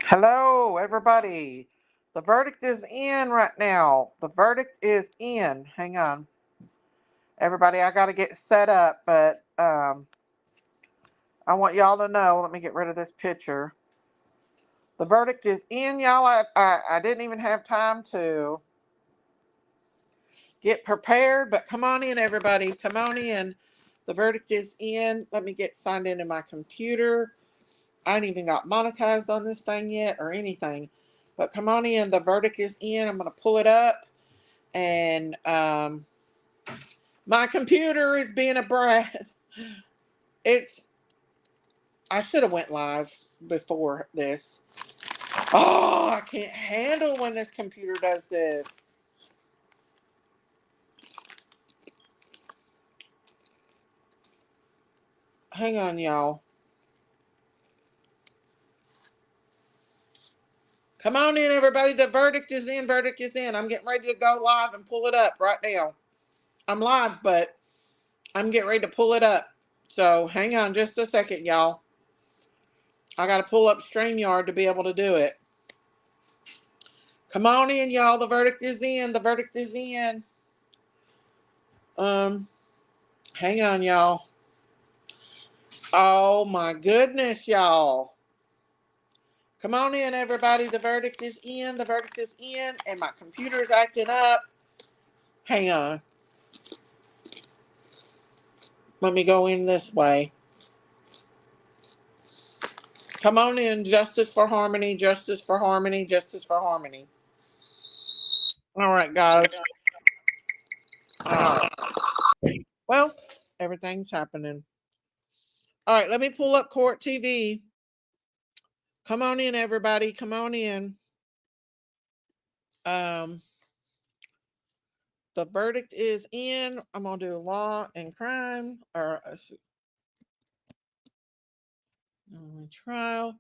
Hello, everybody. The verdict is in right now. The verdict is in. Hang on. Everybody, I got to get set up, but I want y'all to know. Let me get rid of this picture. The verdict is in, y'all. I didn't even have time to get prepared, but come on in, everybody. Come on in. The verdict is in. Let me get signed into my computer. I ain't even got monetized on this thing yet or anything. But come on in. The verdict is in. I'm going to pull it up. And my computer is being a brat. It's, I should have went live before this. Oh, I can't handle when this computer does this. Hang on, y'all. Come on in, everybody. The verdict is in. Verdict is in. I'm getting ready to go live and pull it up right now. I'm live, but I'm getting ready to pull it up. So hang on just a second, y'all. I got to pull up StreamYard to be able to do it. Come on in, y'all. The verdict is in. The verdict is in. Hang on, y'all. Oh my goodness, y'all. Come on in, everybody. The verdict is in. The verdict is in. And my computer's acting up. Hang on. Let me go in this way. Come on in. Justice for harmony. Justice for harmony. Justice for harmony. All right, guys. All right. Well, everything's happening. All right, let me pull up Court TV. Come on in, everybody. Come on in. The verdict is in. I'm gonna do law and crime or trial.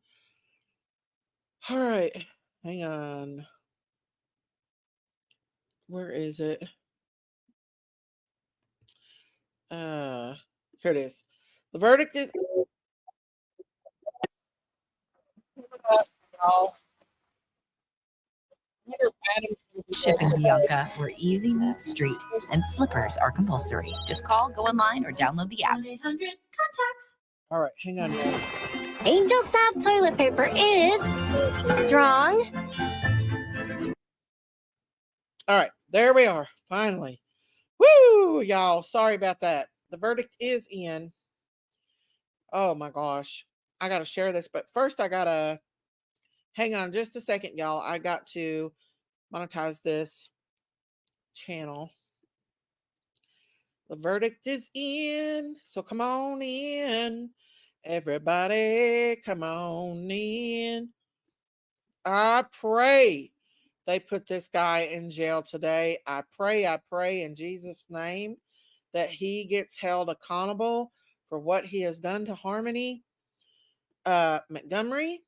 All right, hang on. Where is it? Here it is. The verdict is. Shipping Bianca, where easy meets street and slippers are compulsory. Just call, go online, or download the app. 1-800 contacts. All right, hang on, y'all. Angel Soft toilet paper is strong. All right, there we are. Finally. Woo, y'all. Sorry about that. The verdict is in. Oh my gosh. I got to share this, but first I got to hang on just a second, y'all. I got to monetize this channel. The verdict is in. So come on in. Everybody, come on in. I pray they put this guy in jail today. I pray in Jesus' name that he gets held accountable for what he has done to Harmony Montgomery.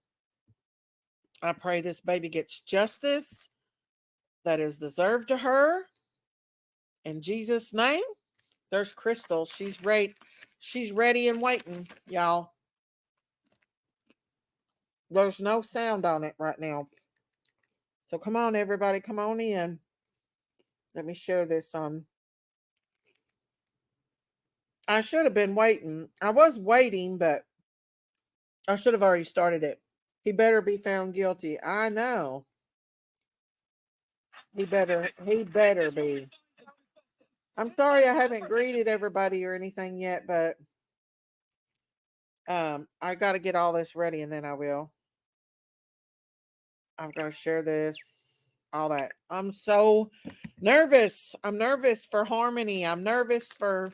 I pray this baby gets justice that is deserved to her. In Jesus' name. There's Crystal. She's ready. She's ready and waiting, y'all. There's no sound on it right now. So come on, everybody. Come on in. Let me share this on. I should have been waiting. I was waiting, but I should have already started it. He better be found guilty. I know. He better be. I'm sorry I haven't greeted everybody or anything yet, but I got to get all this ready and then I will. I've got to share this, all that. I'm so nervous. I'm nervous for Harmony. I'm nervous for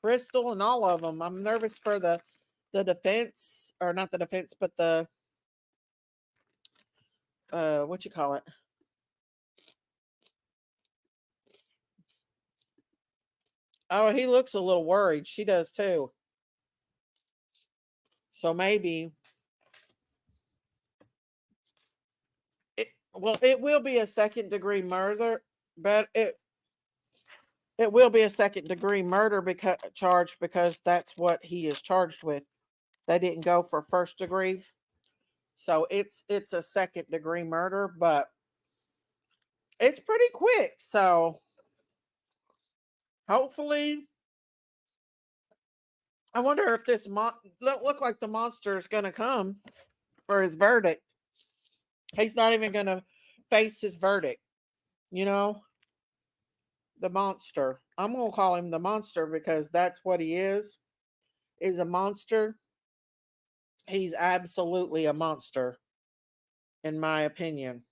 Crystal and all of them. I'm nervous for the defense, or not the defense, but the what you call it? Oh, he looks a little worried. She does too. So maybe it will be a second degree murder, but it will be a second degree murder charge because that's what he is charged with. They didn't go for first degree. So it's a second degree murder, but it's pretty quick. So hopefully, I wonder if this look like the monster is going to come for his verdict. He's not even going to face his verdict. You know, the monster. I'm going to call him the monster because that's what he is a monster. He's absolutely a monster, in my opinion.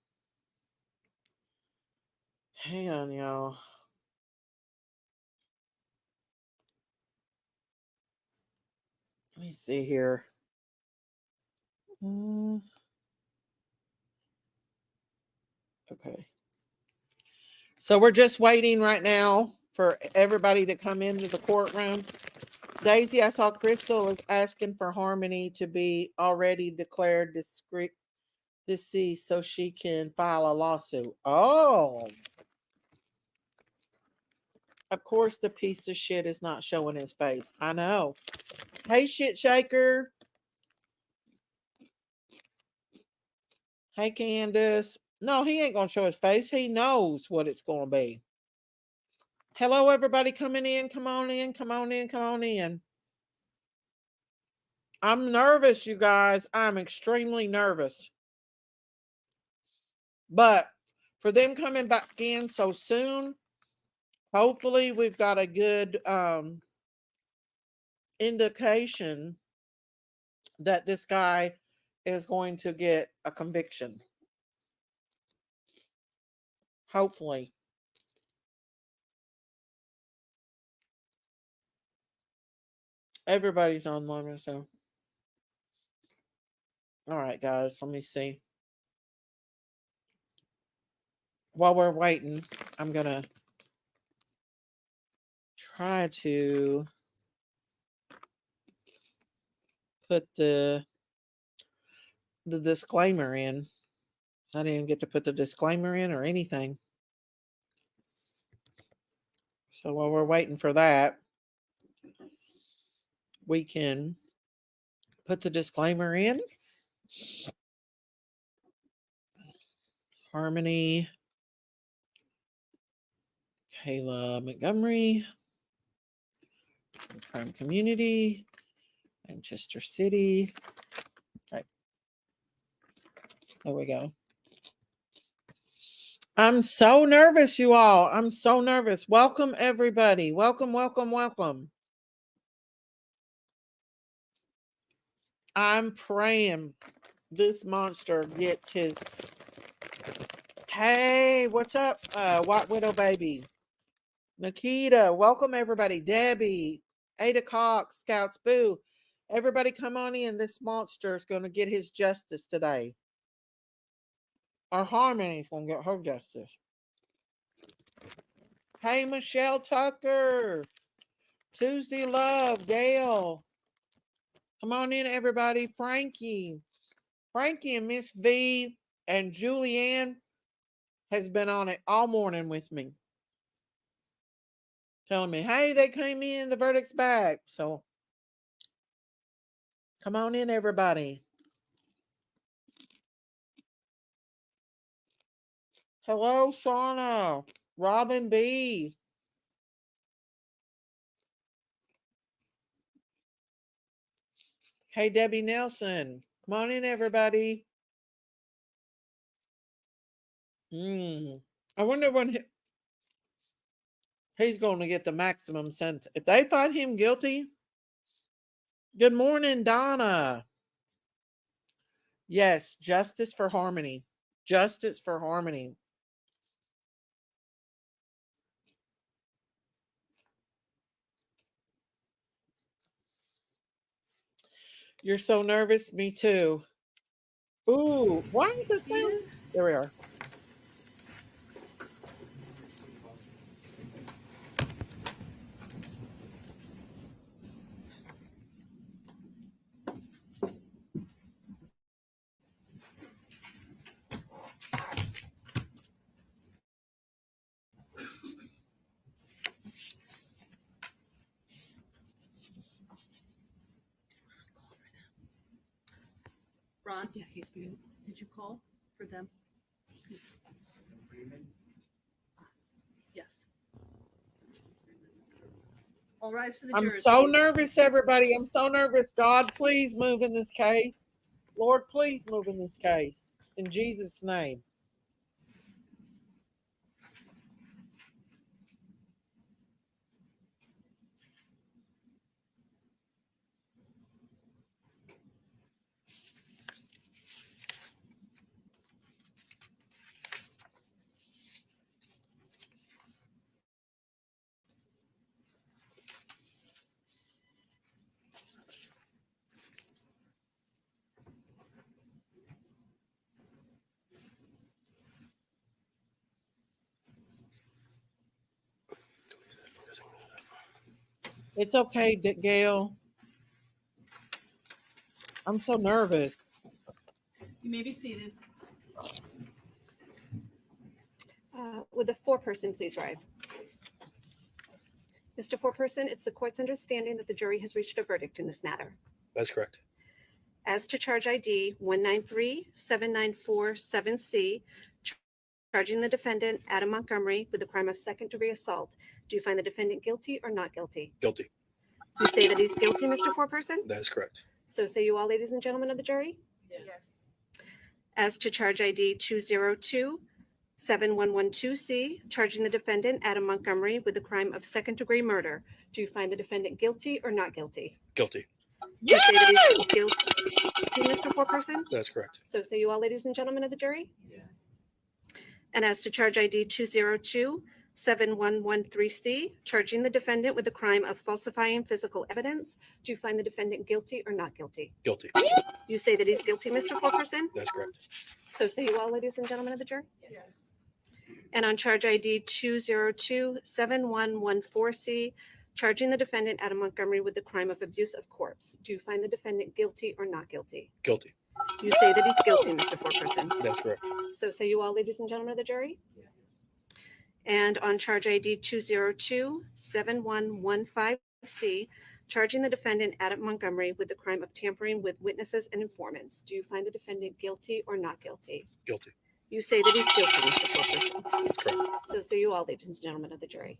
Hang on, y'all. Let me see here. Okay. So we're just waiting right now for everybody to come into the courtroom. Daisy, I saw Crystal is asking for Harmony to be already declared deceased so she can file a lawsuit. Oh. Of course, the piece of shit is not showing his face. I know. Hey, shit shaker. Hey, Candace. No, he ain't going to show his face. He knows what it's going to be. Hello, everybody coming in. Come on in. Come on in. Come on in. I'm nervous, you guys. I'm extremely nervous. But for them coming back in so soon, hopefully we've got a good indication that this guy is going to get a conviction. Hopefully. Everybody's online, so. All right, guys, let me see. While we're waiting, I'm going to try to put the disclaimer in. I didn't even get to put the disclaimer in or anything. So while we're waiting for that, we can put the disclaimer in. Harmony, Kayla Montgomery, Crime Community, Manchester City. Okay. There we go. I'm so nervous, you all. I'm so nervous. Welcome, everybody. Welcome, welcome, welcome. I'm praying this monster gets his. Hey, what's up, White Widow Baby? Nikita, welcome, everybody. Debbie, Ada Cox, Scouts Boo. Everybody come on in. This monster is going to get his justice today. Our Harmony's going to get her justice. Hey, Michelle Tucker. Tuesday Love, Gail. Come on in, everybody. Frankie and Miss V and Julianne has been on it all morning with me. Telling me, hey, they came in, the verdict's back. So come on in, everybody. Hello, Shauna. Robin B. Hey, Debbie Nelson. Come on in, everybody. I wonder when he's going to get the maximum sentence. If they find him guilty. Good morning, Donna. Yes, justice for Harmony. Justice for Harmony. You're so nervous? Me too. Ooh, why is the sound? There we are. Ron? Yeah, he's being, did you call for them? Yes. All rise for the I'm jurors. so please. nervous, everybody. I'm so nervous. God, please move in this case. Lord, please move in this case. In Jesus' name. It's okay, Gail. I'm so nervous. You may be seated. Would the foreperson please rise? Mr. Foreperson, it's the court's understanding that the jury has reached a verdict in this matter. That's correct. As to charge ID 1937947C, charging the defendant, Adam Montgomery, with the crime of second-degree assault, do you find the defendant guilty or not guilty? Guilty. You say that he's guilty, Mr. Foreperson? That is correct. So say you all, ladies and gentlemen of the jury? Yes. As to charge ID 2027112C, charging the defendant, Adam Montgomery, with the crime of second-degree murder, do you find the defendant guilty or not guilty? Guilty. You say that he's guilty, Mr. Foreperson? That's correct. So say you all, ladies and gentlemen of the jury? Yes. And as to charge ID 2027113C, charging the defendant with the crime of falsifying physical evidence, do you find the defendant guilty or not guilty? Guilty. You say that he's guilty, Mr. Foreperson? That's correct. So say you all, ladies and gentlemen of the jury? Yes. And on charge ID 2027114C, charging the defendant, Adam Montgomery, with the crime of abuse of corpse, do you find the defendant guilty or not guilty? Guilty. You say that he's guilty, Mr. Foreperson. That's correct. So say you all, ladies and gentlemen of the jury? Yes. And on charge ID 2027115C, charging the defendant, Adam Montgomery, with the crime of tampering with witnesses and informants, do you find the defendant guilty or not guilty? Guilty. You say that he's guilty, Mr. Foreperson. That's correct. So say you all, ladies and gentlemen of the jury.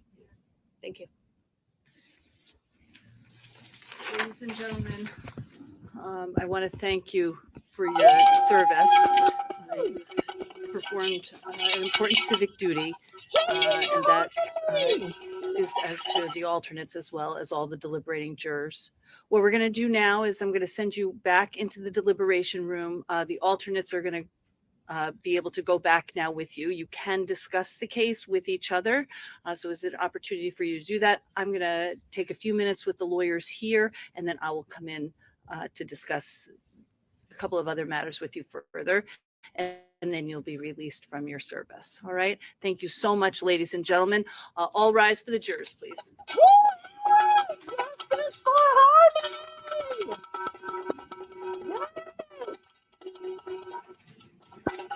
Thank you. Ladies and gentlemen, I want to thank you for your service. You've performed an important civic duty, and that is as to the alternates as well as all the deliberating jurors. What we're going to do now is I'm going to send you back into the deliberation room. The alternates are going to be able to go back now with you. You can discuss the case with each other. So it's an opportunity for you to do that. I'm going to take a few minutes with the lawyers here, and then I will come in to discuss a couple of other matters with you further. And then you'll be released from your service. All right. Thank you so much, ladies and gentlemen. All rise for the jurors, please. Justice for Hardy!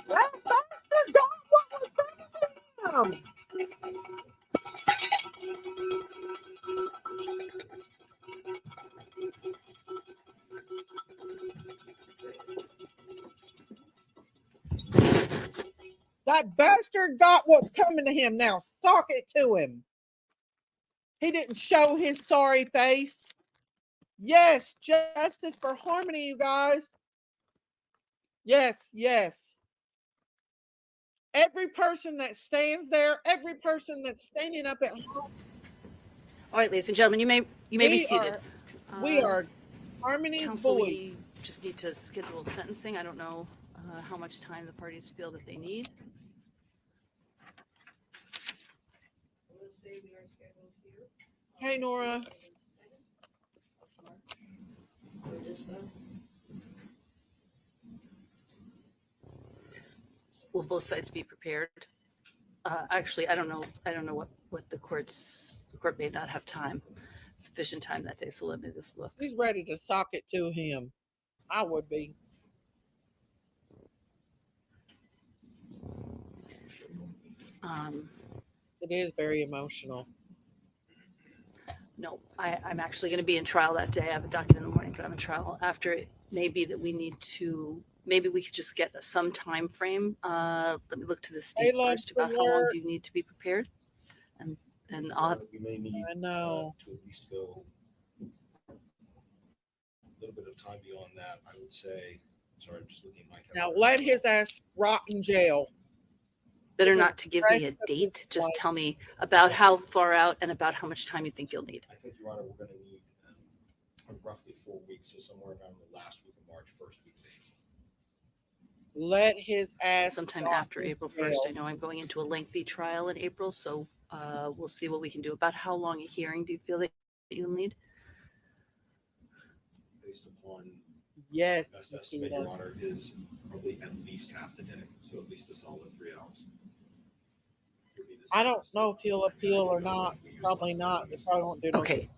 That bastard got what was coming to him! That bastard got what's coming to him. Now sock it to him. He didn't show his sorry face. Yes, justice for Harmony, you guys. Yes, yes. Every person that stands there, every person that's standing up at home, All right, ladies and gentlemen, you may be seated. we are Harmony Counsel, Boyd. we just need to schedule sentencing. I don't know how much time the parties feel that they need. Hey, Nora. Will both sides be prepared? Actually, I don't know what the court may not have sufficient time that day. So let me just look. She's ready to sock it to him. I would be. It is very emotional. No, I'm actually going to be in trial that day. I have a docket in the morning, but I'm in trial after may be that we need to, maybe we could just get some time frame. Let me look to the state love first to about how long work. do you need to be prepared? And I'll have, We may need I know. to at least go a little bit of time beyond that. I would say, sorry, I'm just looking at my Now calendar. let his ass rot in jail. better not to give me a Rest of his date, just life. tell me about how far out and about how much time you think you'll need. I think, Your Honor, we're going to need roughly 4 weeks, so somewhere around the last week of March, first week of April. Let his ass Sometime rot after in April jail. 1st. I know I'm going into a lengthy trial in April, so we'll see what we can do. About how long a hearing do you feel that you'll need? Based upon Yes, best estimate, Nikita. Your Honor, is probably at least half the day, so at least a solid 3 hours. Would be the I don't soonest. know if he'll appeal or I know not. we use Probably less not. than They we probably use won't do no. Okay,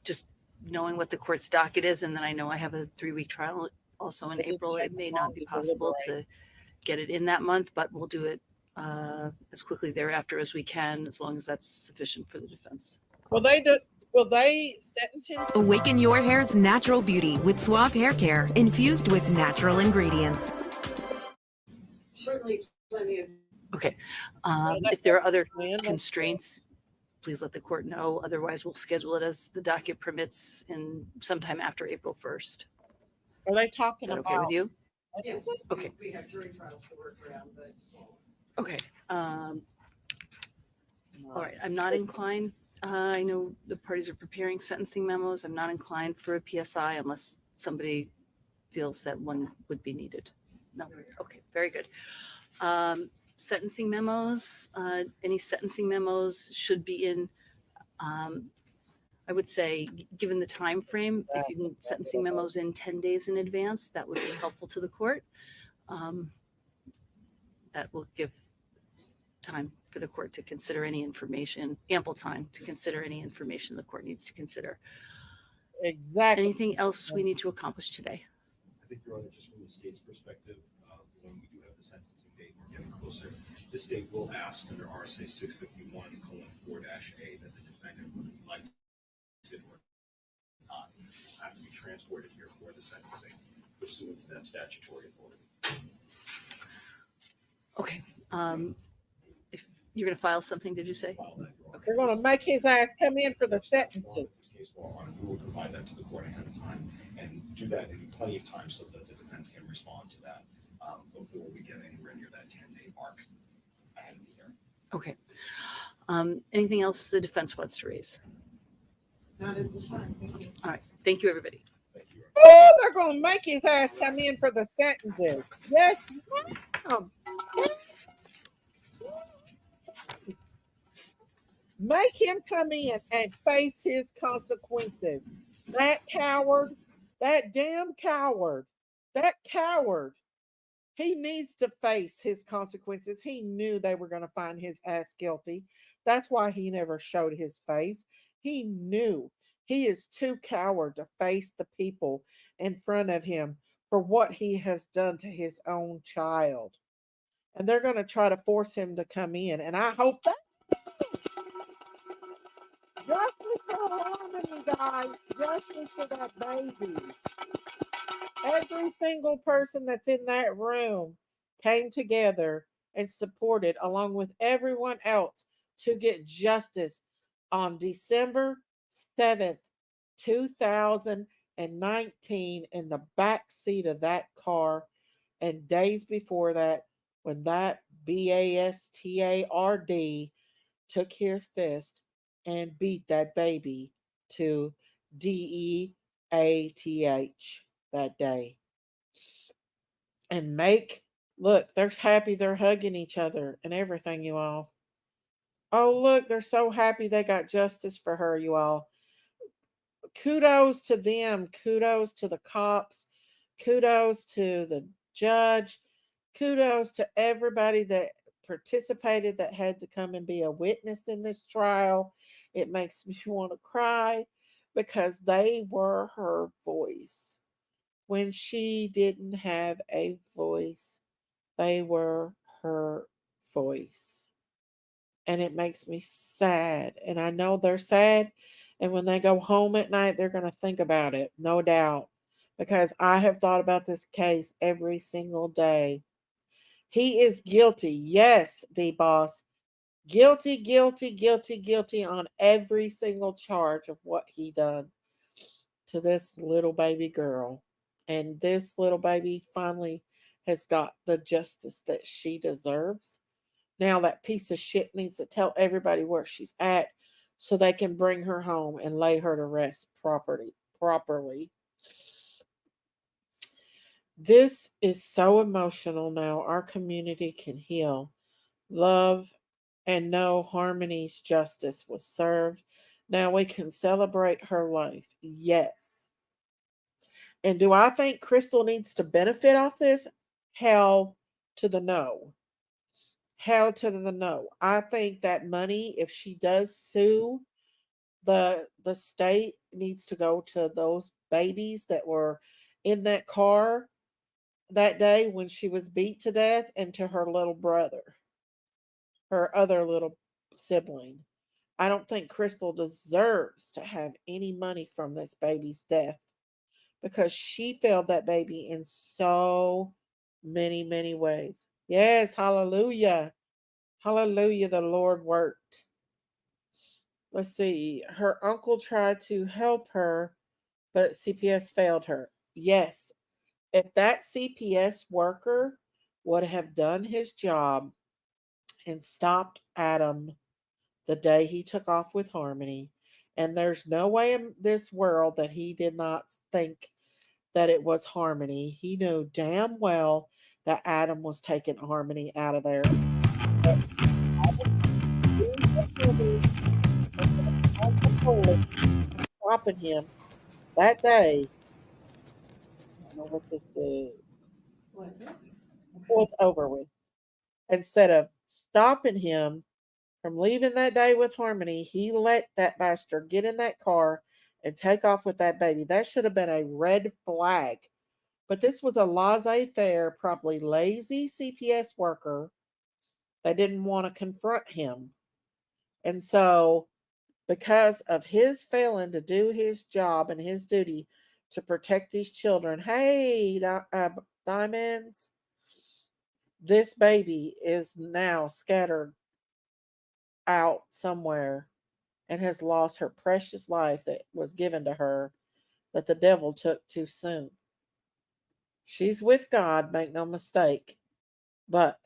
just knowing what the court's docket is, and then I know I have a 3-week trial also in It didn't April. take It may long not be to possible deliberate. to get it in that month, but we'll do it as quickly thereafter as we can, as long as that's sufficient for the defense. Will they do? Will they sentence him? Awaken your hair's natural beauty with Suave Hair Care, infused with natural ingredients. Certainly plenty of. Okay, that- if there are other Man, that's- constraints, please let the court know. Otherwise, we'll schedule it as the docket permits in sometime after April 1st. Are they Is talking that about? okay with you? Yes. Okay. We have jury trials to work around, but. Okay. All right, I'm not inclined, I know the parties are preparing sentencing memos. I'm not inclined for a PSI unless somebody feels that one would be needed. No, okay, very good. Sentencing memos, any sentencing memos should be in, I would say, given the time frame, if you can sentencing memos in 10 days in advance, that would be helpful to the court. That will give time for the court to consider any information, ample time to consider any information the court needs to consider. Exactly. Anything else we need to accomplish today? I think, Your Honor, just from the state's perspective, when we do have the sentencing date, we're getting closer. The state will ask under RSA 651:4-A that the defendant would like to sit or not have to be transported here for the sentencing, pursuant to that statutory authority. Okay. If you're going to file something, did you say? File that, Your Honor. They're going to make his ass come in for the sentencing. There's case law on it. We will provide that to the court ahead of time and do that in plenty of time so that the defense can respond to that before we get anywhere near that 10-day mark ahead of the hearing. Okay. Anything else the defense wants to raise? Not at this time. Thank you. All right. Thank you, everybody. Thank you, Your Honor. Oh, they're going to make his ass come in for the sentencing. Yes, ma'am. Make him come in and face his consequences. That coward, that damn coward, that coward, he needs to face his consequences. He knew they were going to find his ass guilty. That's why he never showed his face. He knew. He is too coward to face the people in front of him for what he has done to his own child. And they're going to try to force him to come in. And I hope that justice for Harmony, guys. Justice for that baby. Every single person that's in that room came together and supported, along with everyone else, to get justice on December 7th, 2019, in the back seat of that car, and days before that, when that BASTARD took his fist and beat that baby to DEATH that day. And look, they're happy they're hugging each other and everything, you all. Oh, look, they're so happy they got justice for her, you all. Kudos to them. Kudos to the cops. Kudos to the judge. Kudos to everybody that participated, that had to come and be a witness in this trial. It makes me want to cry because they were her voice. When she didn't have a voice, they were her voice. And it makes me sad. And I know they're sad. And when they go home at night, they're going to think about it, no doubt. because I have thought about this case every single day. He is guilty. Yes, D boss. Guilty, guilty, guilty, guilty on every single charge of what he done to this little baby girl. And this little baby finally has got the justice that she deserves. Now that piece of shit needs to tell everybody where she's at so they can bring her home and lay her to rest properly. This is so emotional now. Our community can heal, love, and know Harmony's justice was served. Now we can celebrate her life. Yes. And do I think Crystal needs to benefit off this? Hell to the no. Hell to the no. I think that money, if she does sue, the state needs to go to those babies that were in that car that day when she was beat to death, and to her little brother, her other little sibling. I don't think Crystal deserves to have any money from this baby's death because she failed that baby in so many, many ways. Yes, hallelujah. Hallelujah, the Lord worked. Let's see. Her uncle tried to help her, but CPS failed her. Yes, if that CPS worker would have done his job and stopped Adam the day he took off with Harmony, and there's no way in this world that he did not think that it was Harmony. He knew damn well that Adam was taking Harmony out of there. Stopping him that day. I don't know what this is. What? Well, it's over with. Instead of stopping him from leaving that day with Harmony, he let that bastard get in that car and take off with that baby. That should have been a red flag. But this was a laissez faire, probably lazy CPS worker that didn't want to confront him. And so, because of his failing to do his job and his duty to protect these children, hey, Diamonds, this baby is now scattered out somewhere and has lost her precious life that was given to her that the devil took too soon. She's with God, make no mistake, but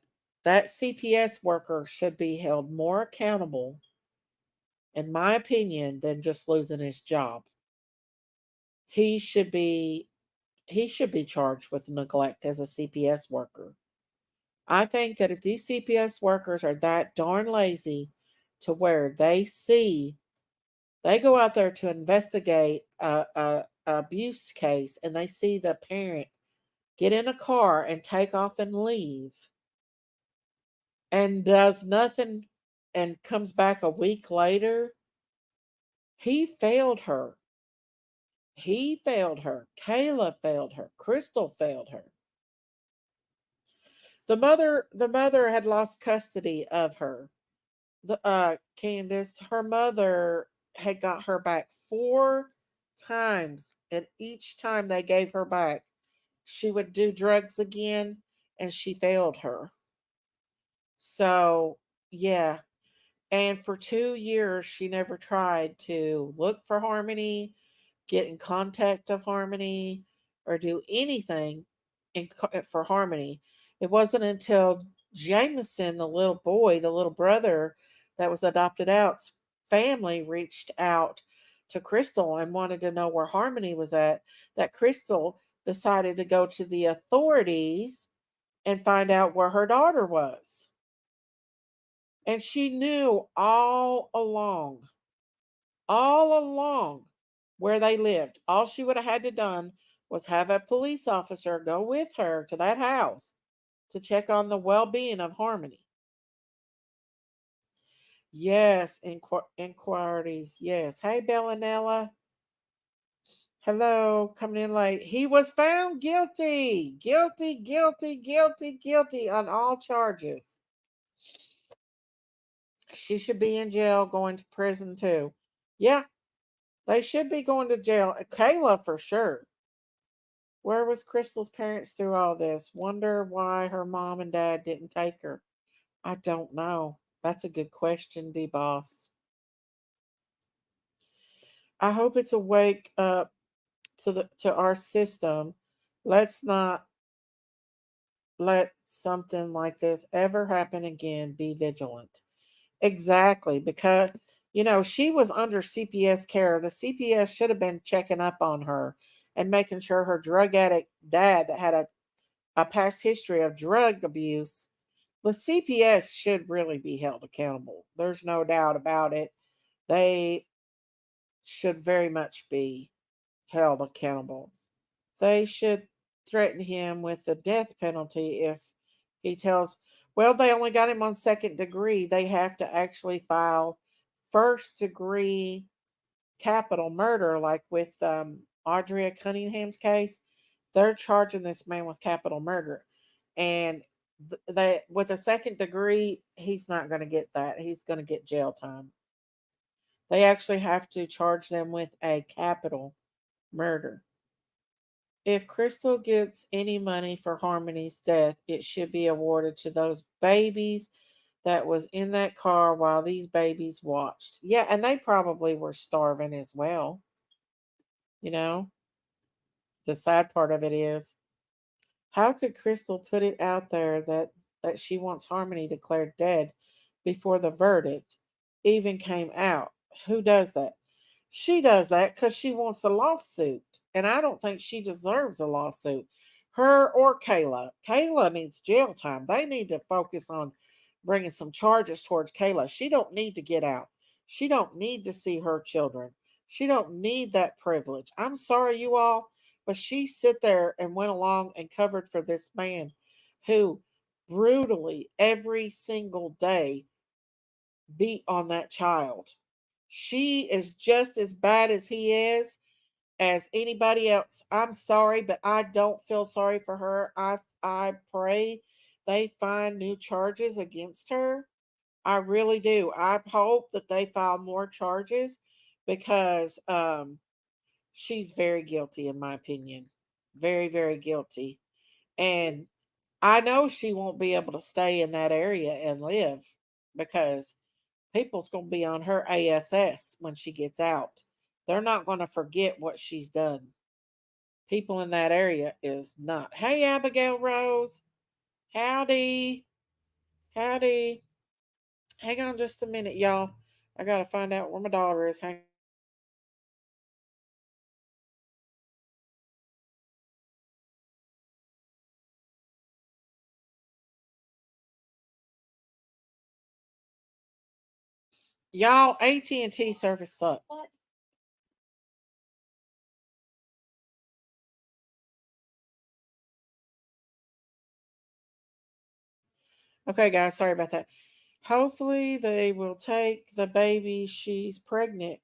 that CPS worker should be held more accountable, in my opinion, than just losing his job. He should be charged with neglect as a CPS worker. I think that if these CPS workers are that darn lazy to where they go out there to investigate a abuse case and they see the parent get in a car and take off and leave and does nothing and comes back a week later, he failed her. He failed her. Kayla failed her. Crystal failed her. The mother had lost custody of her. Candace, her mother had got her back 4 times, and each time they gave her back, she would do drugs again, and she failed her. So, yeah. And for 2 years, she never tried to look for Harmony, get in contact of Harmony, or do anything for Harmony. It wasn't until Jameson, the little boy, the little brother that was adopted out's family reached out to Crystal and wanted to know where Harmony was at, that Crystal decided to go to the authorities and find out where her daughter was. And she knew all along, where they lived. All she would have had to done was have a police officer go with her to that house to check on the well-being of Harmony. Yes, inquiries. Yes. Hey, Bellanella. Hello, coming in late. He was found guilty. Guilty, guilty, guilty, guilty on all charges. She should be in jail, going to prison too. Yeah, they should be going to jail. Kayla for sure. Where was Crystal's parents through all this? Wonder why her mom and dad didn't take her. I don't know. That's a good question, D Boss. I hope it's a wake up to our system. Let's not let something like this ever happen again. Be vigilant. Exactly, because she was under CPS care. The CPS should have been checking up on her and making sure her drug addict dad that had a past history of drug abuse, the CPS should really be held accountable. There's no doubt about it. They should very much be held accountable. They should threaten him with the death penalty if he tells, well, they only got him on second degree. They have to actually file first degree capital murder, like with Audrey Cunningham's case. They're charging this man with capital murder. And they, with a second degree, he's not going to get that. He's going to get jail time. They actually have to charge them with a capital murder. If Crystal gets any money for Harmony's death, it should be awarded to those babies that was in that car while these babies watched. Yeah, and they probably were starving as well. You know, the sad part of it is, how could Crystal put it out there that she wants Harmony declared dead before the verdict even came out? Who does that? She does that because she wants a lawsuit. And I don't think she deserves a lawsuit. Her or Kayla. Kayla needs jail time. They need to focus on bringing some charges towards Kayla. She don't need to get out. She don't need to see her children. She don't need that privilege. I'm sorry, you all, but she sit there and went along and covered for this man who brutally every single day beat on that child. She is just as bad as he is, as anybody else. I'm sorry, but I don't feel sorry for her. I pray they find new charges against her. I really do. I hope that they file more charges because she's very guilty in my opinion. Very, very guilty. And I know she won't be able to stay in that area and live because people's going to be on her ASS when she gets out. They're not going to forget what she's done. People in that area is not. Hey, Abigail Rose. Howdy. Howdy. Hang on just a minute, y'all. I got to find out where my daughter is. Hang. Y'all, AT&T service sucks. Okay, guys, sorry about that. Hopefully, they will take the baby she's pregnant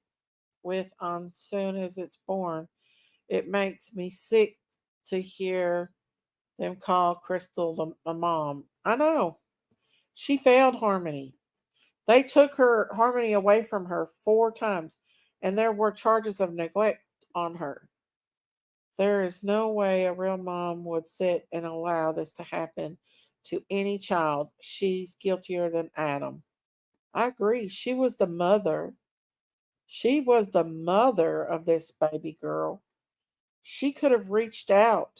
with on soon as it's born. It makes me sick to hear them call Crystal the mom. I know. She failed Harmony. They took her Harmony away from her 4 times, and there were charges of neglect on her. There is no way a real mom would sit and allow this to happen to any child. She's guiltier than Adam. I agree. She was the mother. She was the mother of this baby girl. She could have reached out.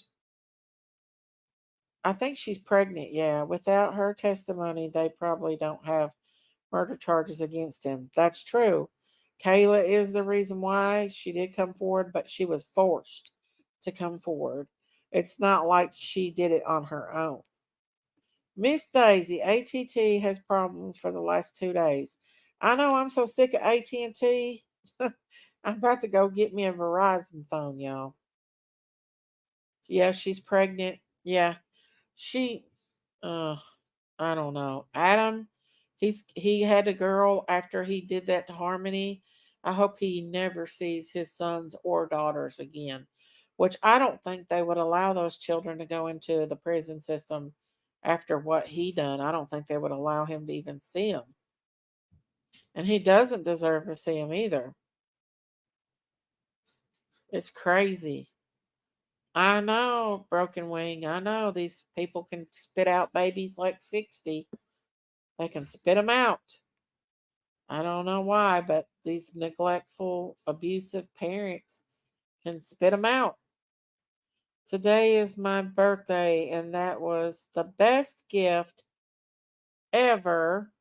I think she's pregnant, yeah. Without her testimony, they probably don't have murder charges against him. That's true. Kayla is the reason why she did come forward, but she was forced to come forward. It's not like she did it on her own. Miss Daisy, ATT has problems for the last 2 days. I know, I'm so sick of AT&T. I'm about to go get me a Verizon phone, y'all. Yeah, she's pregnant. Yeah, she. Uh, I don't know. Adam, he had a girl after he did that to Harmony. I hope he never sees his sons or daughters again. Which I don't think they would allow those children to go into the prison system after what he done. I don't think they would allow him to even see them. And he doesn't deserve to see them either. It's crazy. I know, Broken Wing. I know these people can spit out babies like 60. They can spit them out. I don't know why, but these neglectful, abusive parents can spit them out. Today is my birthday, and that was the best gift ever.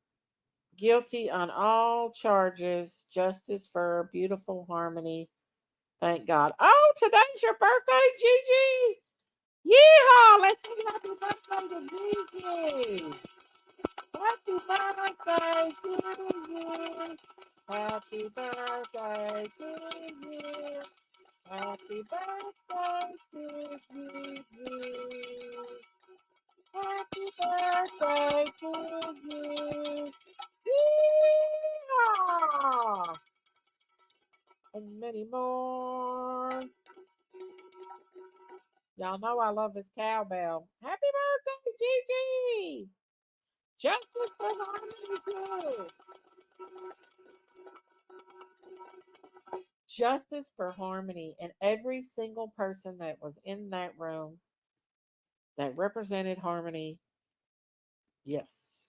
Guilty on all charges. Justice for beautiful harmony. Thank God. Oh, today's your birthday, Gigi. Yeehaw! Let's sing happy birthday to Gigi. Happy birthday to you. Happy birthday to you. Happy birthday to you. Happy birthday to you. Yeehaw! And many more. Y'all know I love his cowbell. Happy birthday, Gigi! Justice for harmony. Justice for harmony. And every single person that was in that room that represented harmony, yes.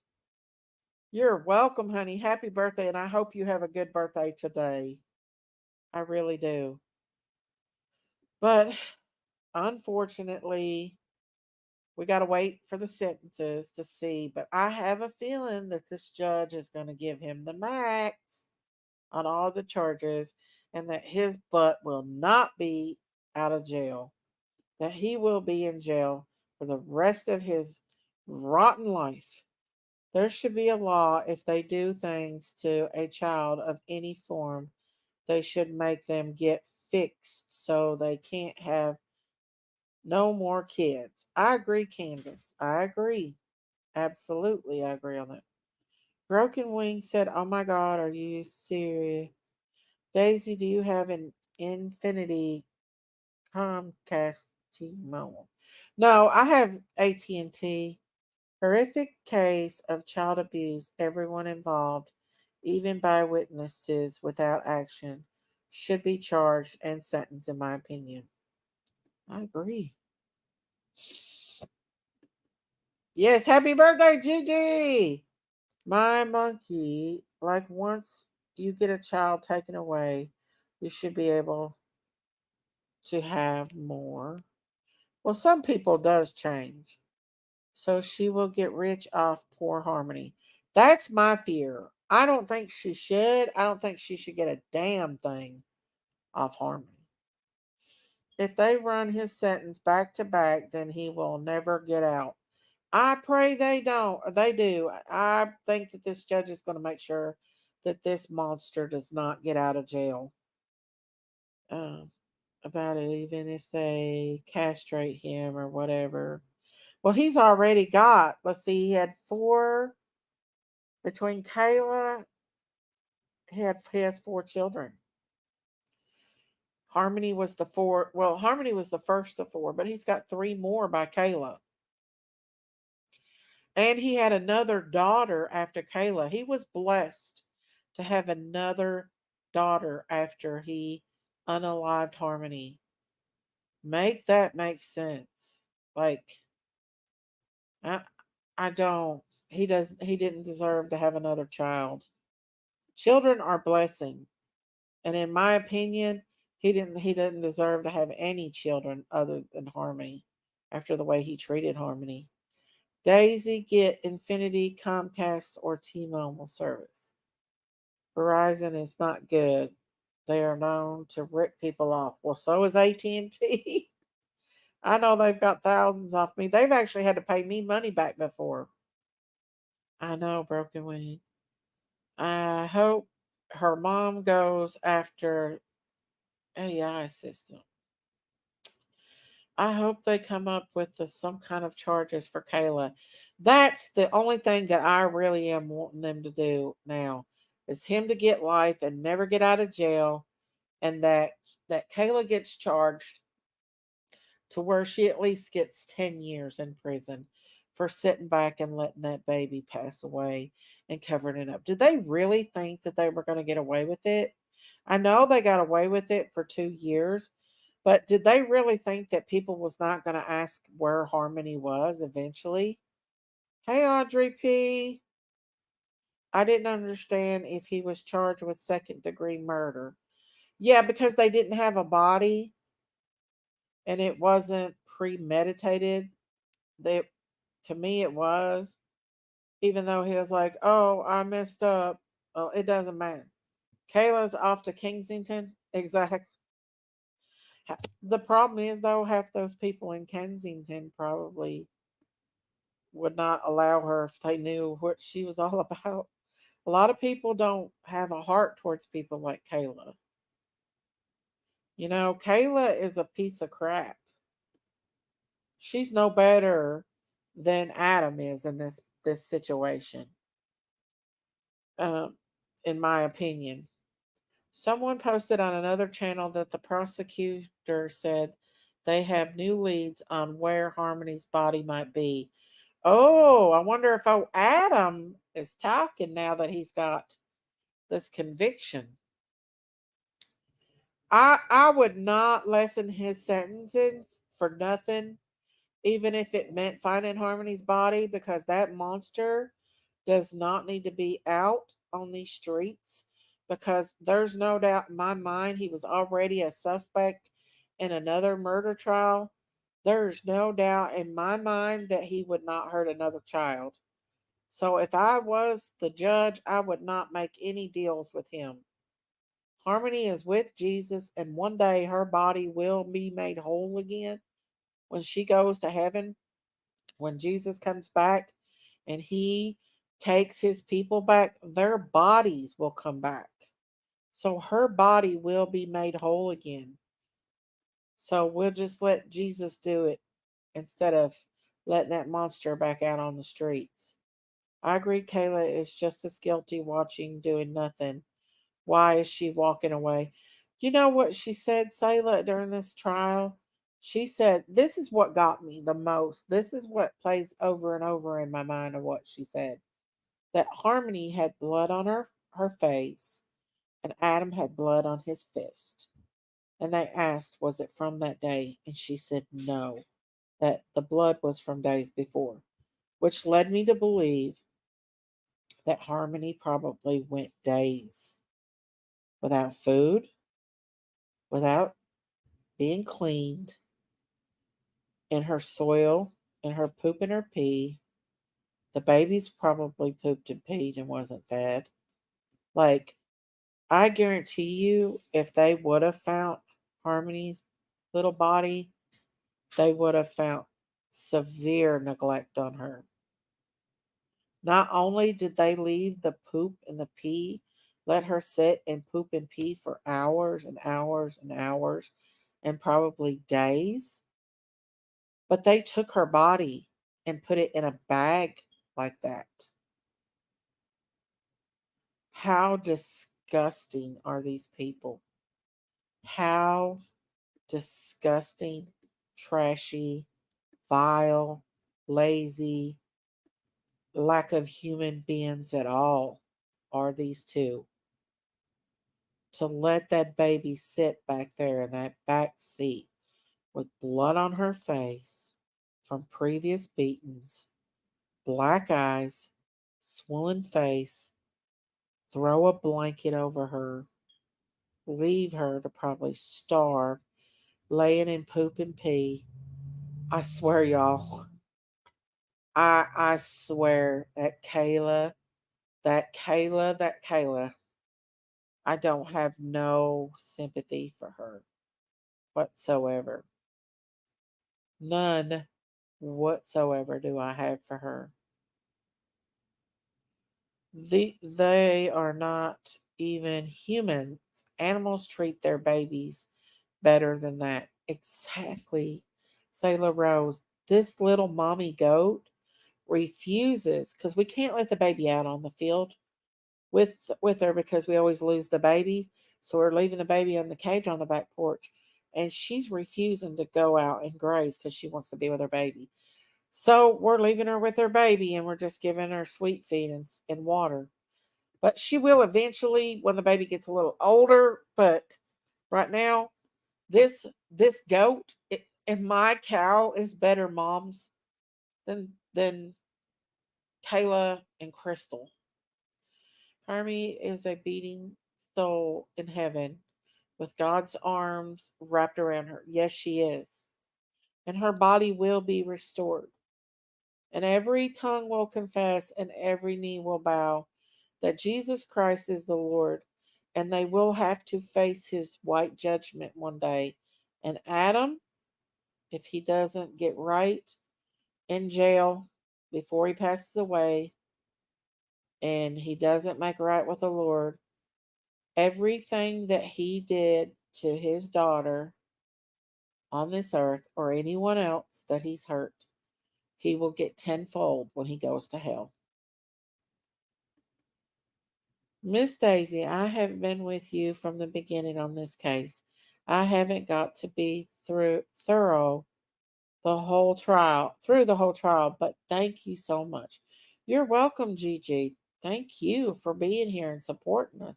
You're welcome, honey. Happy birthday. And I hope you have a good birthday today. I really do. But unfortunately, we got to wait for the sentences to see. But I have a feeling that this judge is going to give him the max on all the charges and that his butt will not be out of jail, that he will be in jail for the rest of his rotten life. There should be a law if they do things to a child of any form, they should make them get fixed so they can't have no more kids. I agree, Candace. I agree. Absolutely, I agree on that. Broken Wing said, "Oh my God, are you serious? Daisy, do you have an Infinity Comcast T-Mobile?" No, I have AT&T. Horrific case of child abuse. Everyone involved, even by witnesses without action, should be charged and sentenced, in my opinion. I agree. Yes, happy birthday, Gigi! My monkey, like once you get a child taken away, you should be able to have more. Well, some people does change. So she will get rich off poor Harmony. That's my fear. I don't think she should. I don't think she should get a damn thing off Harmony. If they run his sentence back to back, then he will never get out. I pray they don't. They do. I think that this judge is going to make sure that this monster does not get out of jail. Um, about it, even if they castrate him or whatever. Well, he's already got, let's see, he had four, between Kayla, he has four children. Harmony was the four, well, Harmony was the first of four, but he's got three more by Kayla. And he had another daughter after Kayla. He was blessed to have another daughter after he unalived Harmony. Make that make sense. Like, I, I don't. He didn't deserve to have another child. Children are blessing. And in my opinion, he didn't deserve to have any children other than Harmony after the way he treated Harmony. Daisy, get Infinity, Comcast, or T-Mobile service. Verizon is not good. They are known to rip people off. Well, so is AT&T. I know they've got thousands off me. They've actually had to pay me money back before. I know, Broken Wing. I hope her mom goes after AI system. I hope they come up with some kind of charges for Kayla. That's the only thing that I really am wanting them to do now is him to get life and never get out of jail, and that Kayla gets charged to where she at least gets 10 years in prison for sitting back and letting that baby pass away and covering it up. Did they really think that they were going to get away with it? I know they got away with it for 2 years, But did they really think that people was not going to ask where Harmony was eventually? Hey, Audrey P. I didn't understand if he was charged with second-degree murder. Yeah, because they didn't have a body and it wasn't premeditated. They, to me, it was. Even though he was like, "Oh, I messed up." Well, it doesn't matter. Kayla's off to Kensington. Exactly. The problem is, though, half those people in Kensington probably would not allow her if they knew what she was all about. A lot of people don't have a heart towards people like Kayla. You know, Kayla is a piece of crap. She's no better than Adam is in this situation, um, in my opinion. Someone posted on another channel that the prosecutor said they have new leads on where Harmony's body might be. Oh, I wonder if Adam is talking now that he's got this conviction. I would not lessen his sentencing for nothing, even if it meant finding Harmony's body, because that monster does not need to be out on these streets, because there's no doubt in my mind he was already a suspect in another murder trial. There's no doubt in my mind that he would not hurt another child. So if I was the judge, I would not make any deals with him. Harmony is with Jesus, and one day her body will be made whole again when she goes to heaven, when Jesus comes back and he takes his people back, their bodies will come back. So her body will be made whole again. So we'll just let Jesus do it instead of letting that monster back out on the streets. I agree, Kayla is just as guilty watching, doing nothing. Why is she walking away? You know what she said, Sayla, during this trial? She said, this is what got me the most. This is what plays over and over in my mind of what she said. That Harmony had blood on her face and Adam had blood on his fist. And they asked, was it from that day? And she said, no, that the blood was from days before, which led me to believe that Harmony probably went days without food, without being cleaned, in her soil, in her poop and her pee. The babies probably pooped and peed and wasn't fed. Like, I guarantee you, if they would have found Harmony's little body, they would have found severe neglect on her. Not only did they leave the poop and the pee, let her sit and poop and pee for hours and hours and hours and probably days, but they took her body and put it in a bag like that. How disgusting are these people? How disgusting, trashy, vile, lazy, lack of human beings at all are these two. To let that baby sit back there in that back seat with blood on her face from previous beatings, black eyes, swollen face, throw a blanket over her, leave her to probably starve, laying in poop and pee. I swear, y'all, I swear that Kayla, I don't have no sympathy for her whatsoever. None whatsoever do I have for her. They are not even humans. Animals treat their babies better than that. Exactly. Sailor Rose, this little mommy goat refuses, because we can't let the baby out on the field with her because we always lose the baby. So we're leaving the baby in the cage on the back porch. And she's refusing to go out and graze because she wants to be with her baby. So we're leaving her with her baby and we're just giving her sweet feed and water. But she will eventually when the baby gets a little older. But right now, This goat and my cow is better moms than Kayla and Crystal. Hermie is a beating soul in heaven with God's arms wrapped around her. Yes, she is. And her body will be restored. And every tongue will confess and every knee will bow that Jesus Christ is the Lord. And they will have to face his white judgment one day. And Adam, if he doesn't get right in jail before he passes away and he doesn't make right with the Lord, everything that he did to his daughter on this earth or anyone else that he's hurt, he will get tenfold when he goes to hell. Miss Daisy, I have been with you from the beginning on this case. I haven't got to be through the whole trial, but thank you so much. You're welcome, Gigi. Thank you for being here and supporting us.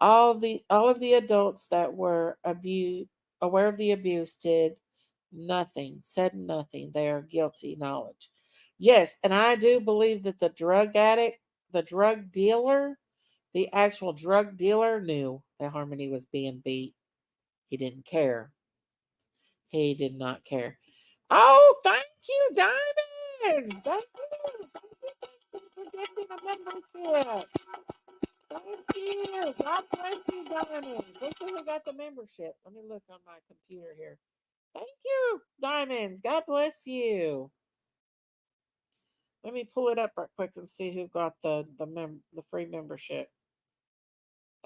All of the adults that were aware of the abuse did nothing, said nothing. They are guilty knowledge. Yes, and I do believe that the drug addict, the drug dealer, the actual drug dealer knew that Harmony was being beat. He didn't care. He did not care. Oh, thank you, Diamond. Thank you. Thank you for getting a membership. Thank you. God bless you, Diamond. This is who got the membership. Let me look on my computer here. Thank you, Diamonds. God bless you. Let me pull it up right quick and see who got the free membership.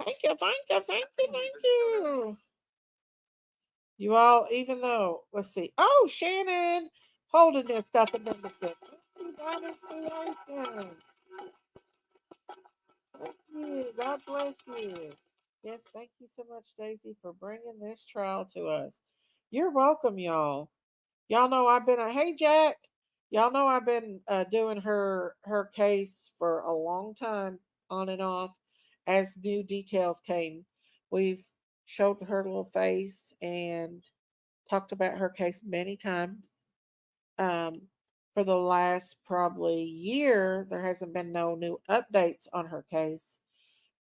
Thank you, thank you, thank you, thank you. You all, even though, let's see. Oh, Shannon Holderness got the membership. Thank you, Diamond Creation. Thank you. God bless you. Yes, thank you so much, Daisy, for bringing this trial to us. You're welcome, y'all. Y'all know I've been hey Jack. Y'all know I've been doing her case for a long time, on and off, as new details came. We've showed her little face and talked about her case many times. Um, for the last probably year, there hasn't been no new updates on her case,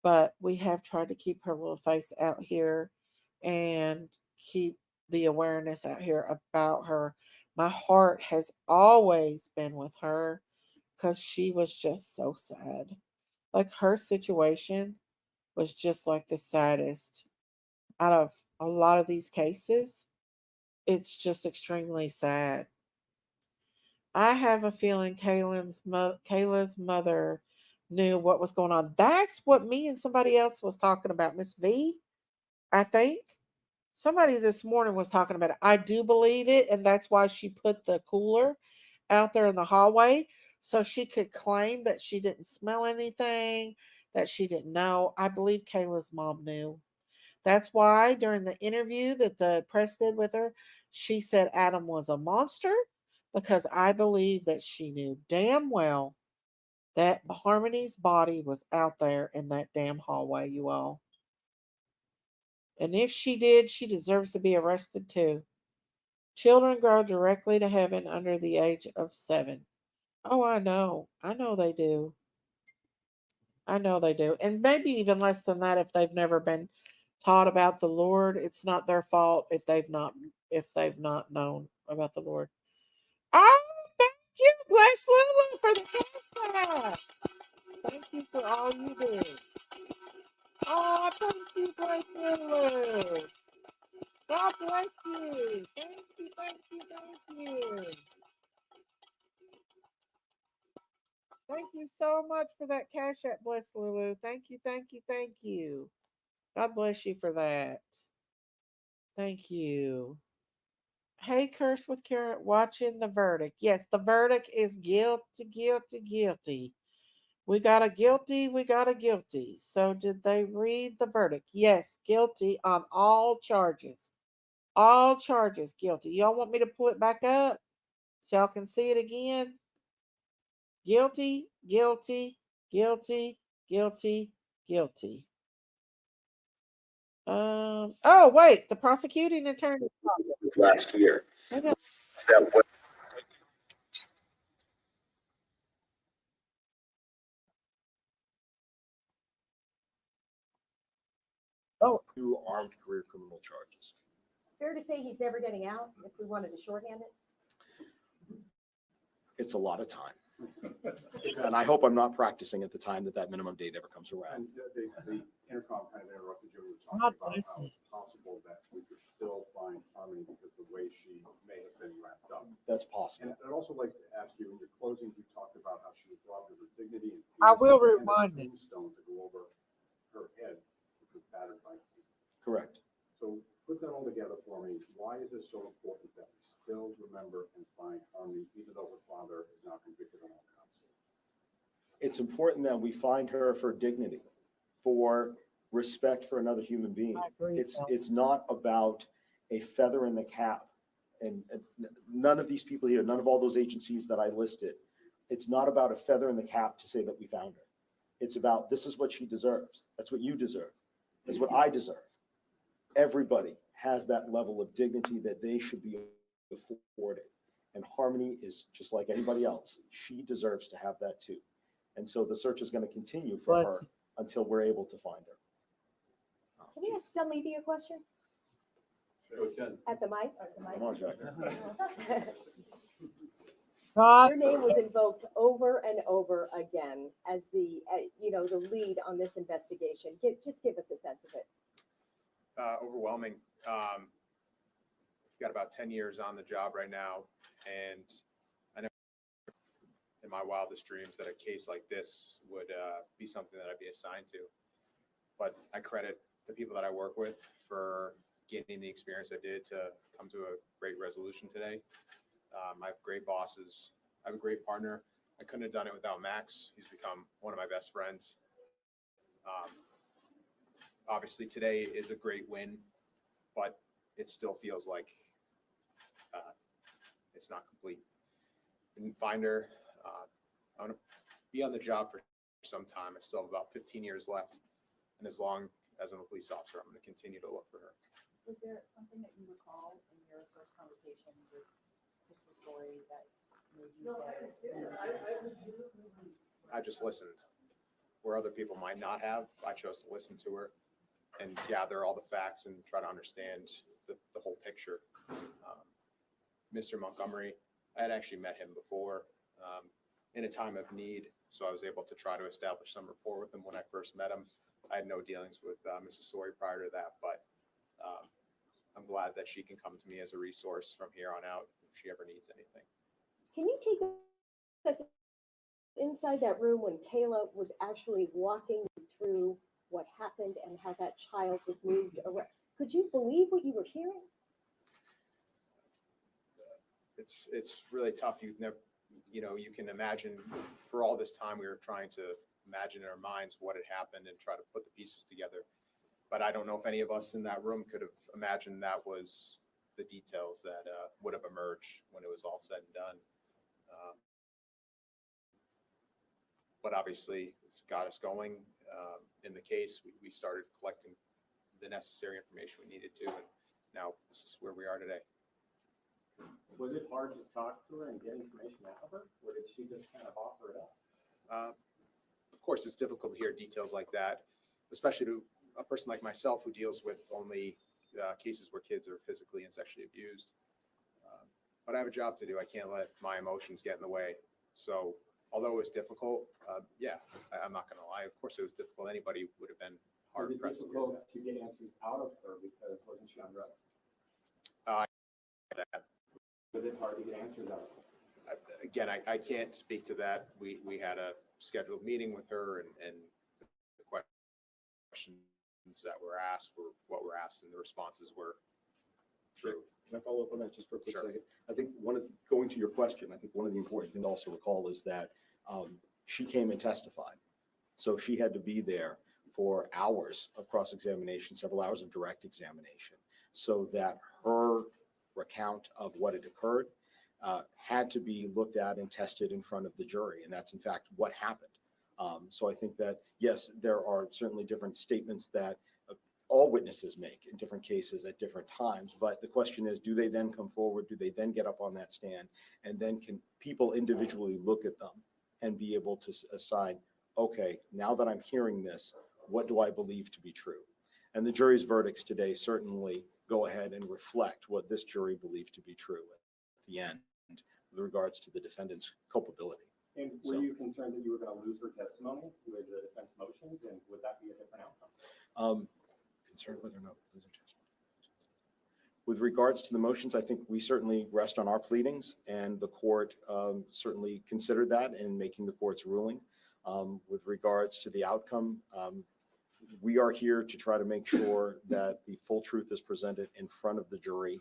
but we have tried to keep her little face out here and keep the awareness out here about her. My heart has always been with her because she was just so sad. Like her situation was just like the saddest out of a lot of these cases. It's just extremely sad. I have a feeling Kayla's mother knew what was going on. That's what me and somebody else was talking about. Miss V, I think. Somebody this morning was talking about it. I do believe it, and that's why she put the cooler out there in the hallway so she could claim that she didn't smell anything, that she didn't know. I believe Kayla's mom knew. That's why during the interview that the press did with her, she said Adam was a monster because I believe that she knew damn well that Harmony's body was out there in that damn hallway, you all. And if she did, she deserves to be arrested too. Children grow directly to heaven under the age of 7. Oh, I know. I know they do. I know they do. And maybe even less than that if they've never been taught about the Lord. It's not their fault if they've not known about the Lord. Oh, thank you, Bless Lulu, for the cash. Thank you for all you do. Oh, thank you, Bless Lulu. God bless you. Thank you, thank you, thank you. Thank you so much for that cash app, Bless Lulu. Thank you, thank you, thank you. God bless you for that. Thank you. Hey, Curse with Karen, watching the verdict. Yes, the verdict is guilty, guilty, guilty. We got a guilty, we got a guilty. So, did they read the verdict? Yes, guilty on all charges. All charges guilty. Y'all want me to pull it back up so y'all can see it again? Guilty, guilty, guilty, guilty, guilty. Oh, wait, the prosecuting attorney. last year. I got- That was Oh, two armed career criminal charges. Fair to say he's never getting out, if we wanted to shorthand it? It's a lot of time. And I hope I'm not practicing at the time that minimum date ever comes around. And the intercom kind of interrupted you. We were God talking about bless how you. it's possible that we could still find Harmony because the way she may have been wrapped up. That's possible. And I'd also like to ask you, in your closing, you talked about how she was robbed of her dignity. And I peace will and a remind you. tombstone to go over her head, which was battered by. Correct. So put that all together for me. Why is it so important that we still remember and find Harmony, even though her father is now convicted on all counts? It's important that we find her for dignity, for respect for another human being. I agree, Bill. It's not about a feather in the cap. And none of these people here, none of all those agencies that I listed, it's not about a feather in the cap to say that we found her. It's about, this is what she deserves. That's what you deserve. That's what I deserve. Everybody has that level of dignity that they should be afforded. And Harmony is just like anybody else. She deserves to have that too. And so the search is going to continue for Bless her you. until we're able to find her. Can we ask Dunleavy a question? At the mic? Come on, Jack. God, Your name was invoked over and over again as the, the lead on this investigation. Just give us a sense of it. Overwhelming. Got about 10 years on the job right now, and I never in my wildest dreams that a case like this would be something that I'd be assigned to. But I credit the people that I work with for getting the experience I did to come to a great resolution today. I have great bosses. I have a great partner. I couldn't have done it without Max. He's become one of my best friends. Obviously, today is a great win, but it still feels like it's not complete. Didn't find her. I'm going to be on the job for some time. I still have about 15 years left. And as long as I'm a police officer, I'm going to continue to look for her. Was there something that you recall in your first conversation with Mr. Story that made you say? I just listened. Where other people might not have, I chose to listen to her and gather all the facts and try to understand the whole picture. Mr. Montgomery, I had actually met him before in a time of need, so I was able to try to establish some rapport with him when I first met him. I had no dealings with Mrs. Story prior to that, but I'm glad that she can come to me as a resource from here on out if she ever needs anything. Can you take us inside that room when Kayla was actually walking through what happened and how that child was moved around? Could you believe what you were hearing? It's really tough. You've never, you can imagine for all this time we were trying to imagine in our minds what had happened and try to put the pieces together. But I don't know if any of us in that room could have imagined that was the details that would have emerged when it was all said and done. But obviously, it's got us going. In the case, we started collecting the necessary information we needed to, and now this is where we are today. Was it hard to talk to her and get information out of her, or did she just kind of offer it up? Of course, it's difficult to hear details like that, especially to a person like myself who deals with only cases where kids are physically and sexually abused. But I have a job to do. I can't let my emotions get in the way. So although it was difficult, I'm not going to lie. Of course, it was difficult. Anybody would have been hard pressed. Was it difficult to get answers out of her because wasn't she on drugs? Was it hard to get answers out of her? Again, I can't speak to that. We had a scheduled meeting with her, and the questions that were asked were what were asked, and the responses were true. Can I follow up on that just for a quick Sure. second? I think going to your question, I think one of the important things to also recall is that she came and testified. So she had to be there for hours of cross-examination, several hours of direct examination, so that her recount of what had occurred had to be looked at and tested in front of the jury. And that's in fact what happened. So I think that, yes, there are certainly different statements that all witnesses make in different cases at different times. But the question is, do they then come forward? Do they then get up on that stand? And then can people individually look at them and be able to assign, okay, now that I'm hearing this, what do I believe to be true? And the jury's verdicts today certainly go ahead and reflect what this jury believed to be true at the end with regards to the defendant's culpability. And were you concerned that you were going to lose her testimony with the defense motions, and would that be a different outcome? Concerned whether or not losing testimony. With regards to the motions, I think we certainly rest on our pleadings, and the court certainly considered that in making the court's ruling. With regards to the outcome, we are here to try to make sure that the full truth is presented in front of the jury,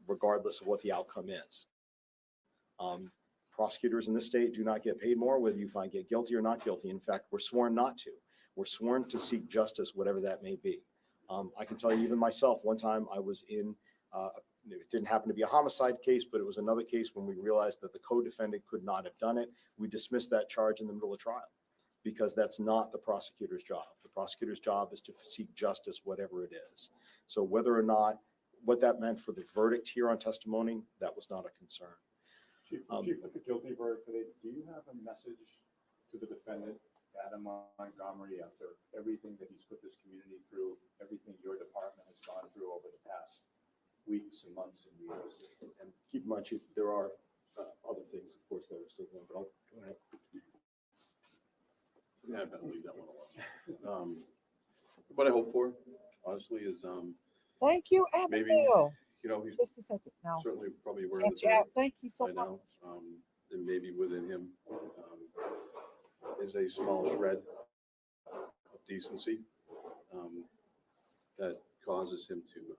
regardless of what the outcome is. Prosecutors in this state do not get paid more whether you find get guilty or not guilty. In fact, we're sworn not to. We're sworn to seek justice, whatever that may be. I can tell you, even myself, one time I was in, it didn't happen to be a homicide case, but it was another case when we realized that the co-defendant could not have done it. We dismissed that charge in the middle of trial because that's not the prosecutor's job. The prosecutor's job is to seek justice, whatever it is. So whether or not, what that meant for the verdict here on testimony, that was not a concern. Chief, with the guilty verdict today, do you have a message to the defendant, Adam Montgomery, after everything that he's put this community through, everything your department has gone through over the past weeks and months and years? And keep in mind, Chief, there are other things, of course, that are still going, but I'll go ahead. Yeah, I better leave that one alone. What I hope for, honestly, is Thank you, maybe, Abigail. you know, he's Just a second now. certainly probably aware of Catch the out. verdict Thank you so by much. now, and maybe within him is a small shred of decency that causes him to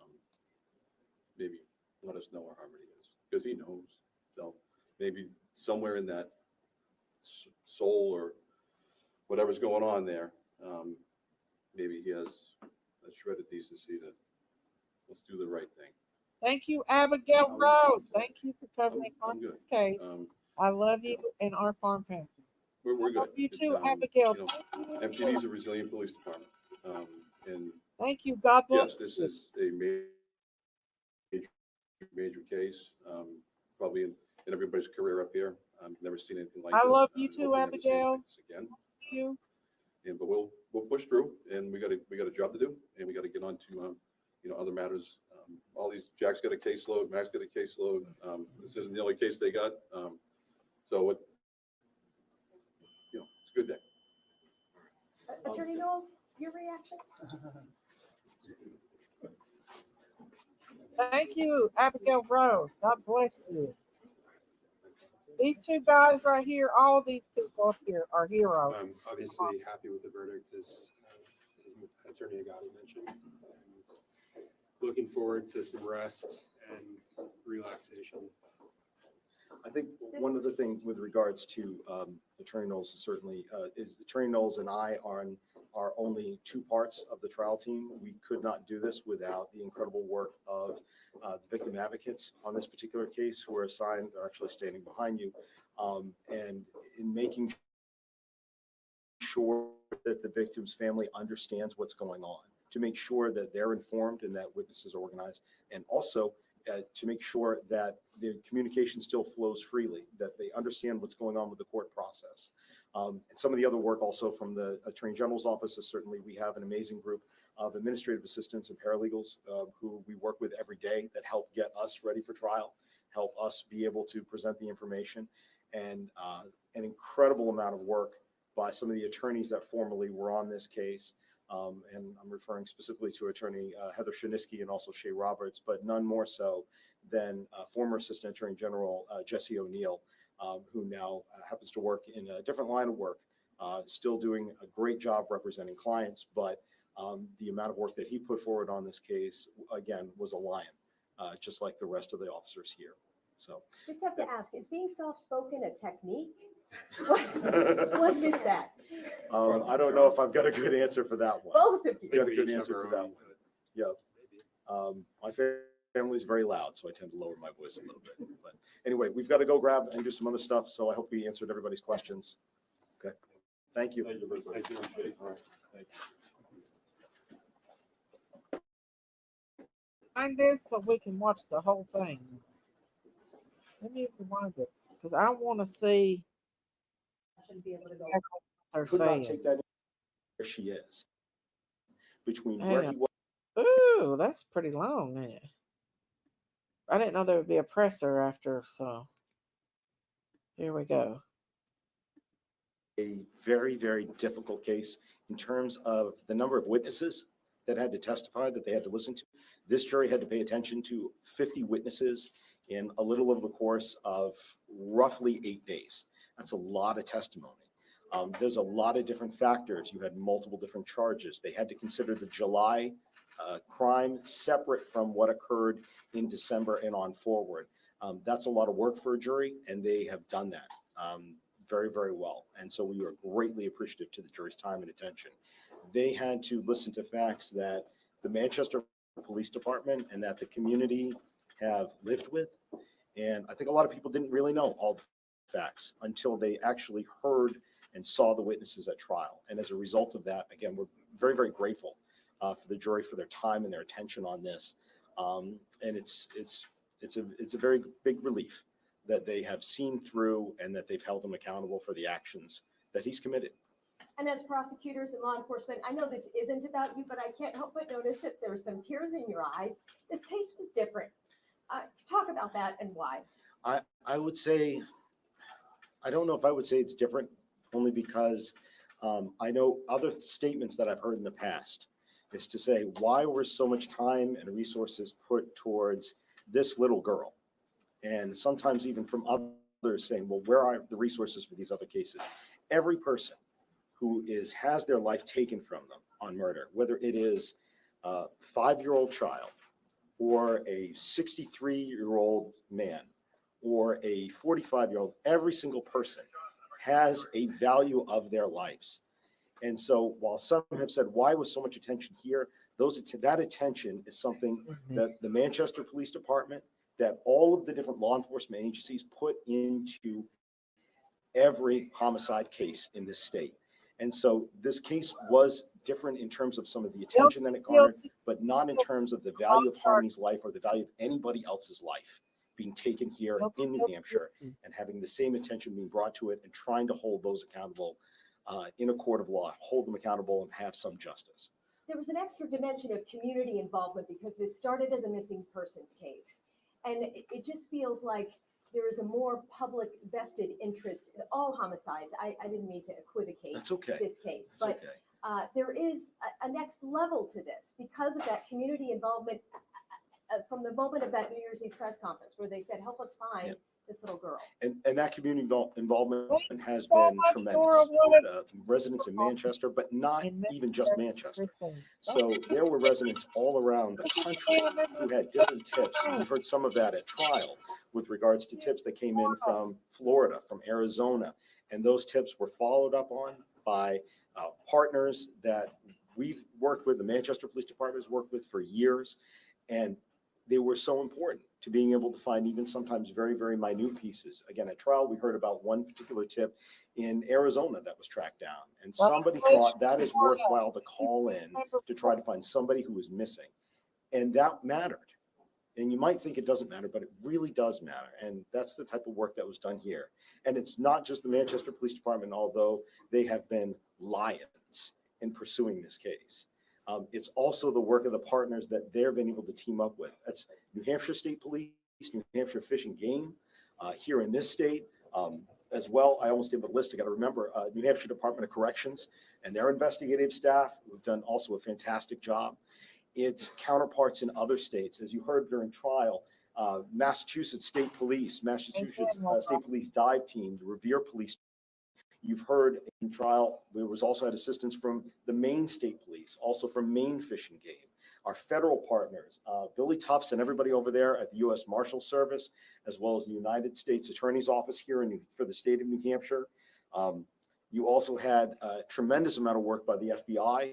maybe let us know where Harmony is, because he knows. So maybe somewhere in that soul or whatever's going on there, maybe he has a shred of decency that let's do the right thing. Thank you, Abigail Rose. Thank you for covering I'm on good. this case. I love you and our farm family. We're I good. love you It's, too, Abigail. you know, MPD is a resilient police department. And Thank you. God bless. yes, this is a major case, probably in everybody's career up here. I've never seen anything like this. I love you and too, hope we never see anything Abigail. like this again. You. And but we'll push through, and we got a job to do, and we got to get on to you know, other matters. All these, Jack's got a caseload, Max got a caseload. This isn't the only case they got. So it, you know, it's a good day. Attorney Knowles, your reaction? Thank you, Abigail Rose. God bless you. These two guys right here, all these people up here are heroes. I'm obviously happy with the verdict, as Attorney Agati mentioned. And looking forward to some rest and relaxation. I think one other thing with regards to Attorney Knowles is certainly is Attorney Knowles and I are only two parts of the trial team. We could not do this without the incredible work of the victim advocates on this particular case, who are assigned, they're actually standing behind you, and in making sure that the victim's family understands what's going on, to make sure that they're informed and that witnesses are organized, and also to make sure that the communication still flows freely, that they understand what's going on with the court process. And some of the other work also from the Attorney General's office is certainly, we have an amazing group of administrative assistants and paralegals who we work with every day that help get us ready for trial, help us be able to present the information, and an incredible amount of work by some of the attorneys that formerly were on this case. And I'm referring specifically to Attorney Heather Shinisky and also Shay Roberts, but none more so than former Assistant Attorney General Jesse O'Neill, who now happens to work in a different line of work, still doing a great job representing clients, but the amount of work that he put forward on this case, again, was a lion, just like the rest of the officers here. So Just have to ask, is being soft-spoken a technique? What is that? I don't know if I've got a good answer for that one. Both of you. Got a good answer for that one. Yeah. My family's very loud, so I tend to lower my voice a little bit. But anyway, we've got to go grab and do some other stuff. So I hope we answered everybody's questions. Okay. Thank you. Thank you. All right. Thank you. find this so we can watch the whole thing. Let me rewind it because I want to see Shouldn't be able to go. exactly what they're Could not saying. take that in where she is. Between Hang where on. he was. Ooh, that's pretty long, ain't it? I didn't know there would be a presser after, so here we go. A very, very difficult case in terms of the number of witnesses that had to testify, that they had to listen to. This jury had to pay attention to 50 witnesses in a little over the course of roughly 8 days. That's a lot of testimony. There's a lot of different factors. You had multiple different charges. They had to consider the July crime separate from what occurred in December and on forward. That's a lot of work for a jury, and they have done that very, very well. And so we are greatly appreciative to the jury's time and attention. They had to listen to facts that the Manchester Police Department and that the community have lived with. And I think a lot of people didn't really know all the facts until they actually heard and saw the witnesses at trial. And as a result of that, again, we're very, very grateful for the jury for their time and their attention on this. And it's a very big relief that they have seen through and that they've held him accountable for the actions that he's committed. And as prosecutors and law enforcement, I know this isn't about you, but I can't help but notice that there were some tears in your eyes. This case was different. Talk about that and why. I would say, I don't know if I would say it's different, only because I know other statements that I've heard in the past is to say, why was so much time and resources put towards this little girl? And sometimes even from others saying, well, where are the resources for these other cases? Every person who has their life taken from them on murder, whether it is a 5-year-old child or a 63-year-old man or a 45-year-old, every single person has a value of their lives. And so while some have said, why was so much attention here? That attention is something that the Manchester Police Department, that all of the different law enforcement agencies put into every homicide case in this state. And so this case was different in terms of some of the attention that it garnered, but not in terms of the value of Harmony's life or the value of anybody else's life being taken here in New Hampshire and having the same attention being brought to it and trying to hold those accountable in a court of law, hold them accountable and have some justice. There was an extra dimension of community involvement because this started as a missing persons case. And it just feels like there is a more public vested interest in all homicides. I didn't mean to equivocate That's okay. this case, That's but okay. there is a next level to this because of that community involvement from the moment of that New Year's Eve press conference where they said, help us find this little girl. And that community involvement has been tremendous. Residents in Manchester, but not even just Manchester. So there were residents all around the country who had different tips. We heard some of that at trial with regards to tips that came in from Florida, from Arizona. And those tips were followed up on by partners that we've worked with, the Manchester Police Department has worked with for years. And they were so important to being able to find even sometimes very, very minute pieces. Again, at trial, we heard about one particular tip in Arizona that was tracked down. And somebody thought that is worthwhile to call in to try to find somebody who was missing. And that mattered. And you might think it doesn't matter, but it really does matter. And that's the type of work that was done here. And it's not just the Manchester Police Department, although they have been lions in pursuing this case. It's also the work of the partners that they've been able to team up with. That's New Hampshire State Police, New Hampshire Fish and Game, here in this state, as well. I almost did the list. I got to remember New Hampshire Department of Corrections and their investigative staff who have done also a fantastic job. Its counterparts in other states, as you heard during trial, Massachusetts State Police, Massachusetts State Police Dive Team, the Revere Police. You've heard in trial, there was also had assistance from the Maine State Police, also from Maine Fish and Game. Our federal partners, Billy Tufts and everybody over there at the U.S. Marshal Service, as well as the United States Attorney's Office here for the state of New Hampshire. You also had a tremendous amount of work by the FBI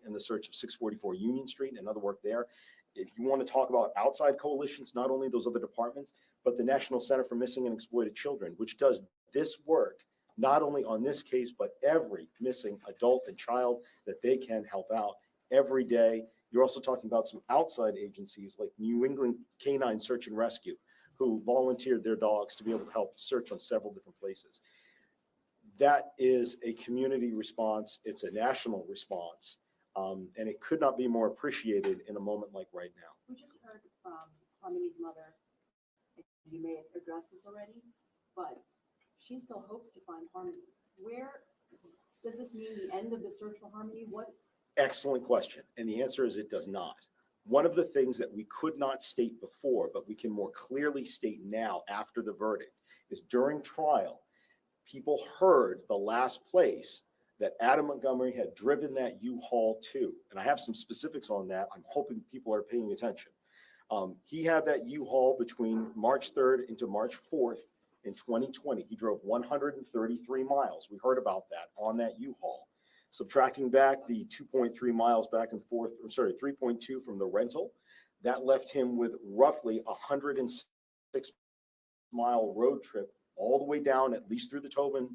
in the search of 644 Union Street and other work there. If you want to talk about outside coalitions, not only those other departments, but the National Center for Missing and Exploited Children, which does this work not only on this case, but every missing adult and child that they can help out every day. You're also talking about some outside agencies like New England Canine Search and Rescue, who volunteered their dogs to be able to help search on several different places. That is a community response. It's a national response. And it could not be more appreciated in a moment like right now. We just heard from Harmony's mother, and you may have addressed this already, but she still hopes to find Harmony. Where, does this mean the end of the search for Harmony? What? Excellent question. And the answer is it does not. One of the things that we could not state before, but we can more clearly state now after the verdict, is during trial, people heard the last place that Adam Montgomery had driven that U-Haul to. And I have some specifics on that. I'm hoping people are paying attention. He had that U-Haul between March 3rd into March 4th in 2020. He drove 133 miles. We heard about that on that U-Haul. Subtracting back the 2.3 miles back and forth, I'm sorry, 3.2 from the rental, that left him with roughly 106-mile road trip all the way down, at least through the Tobin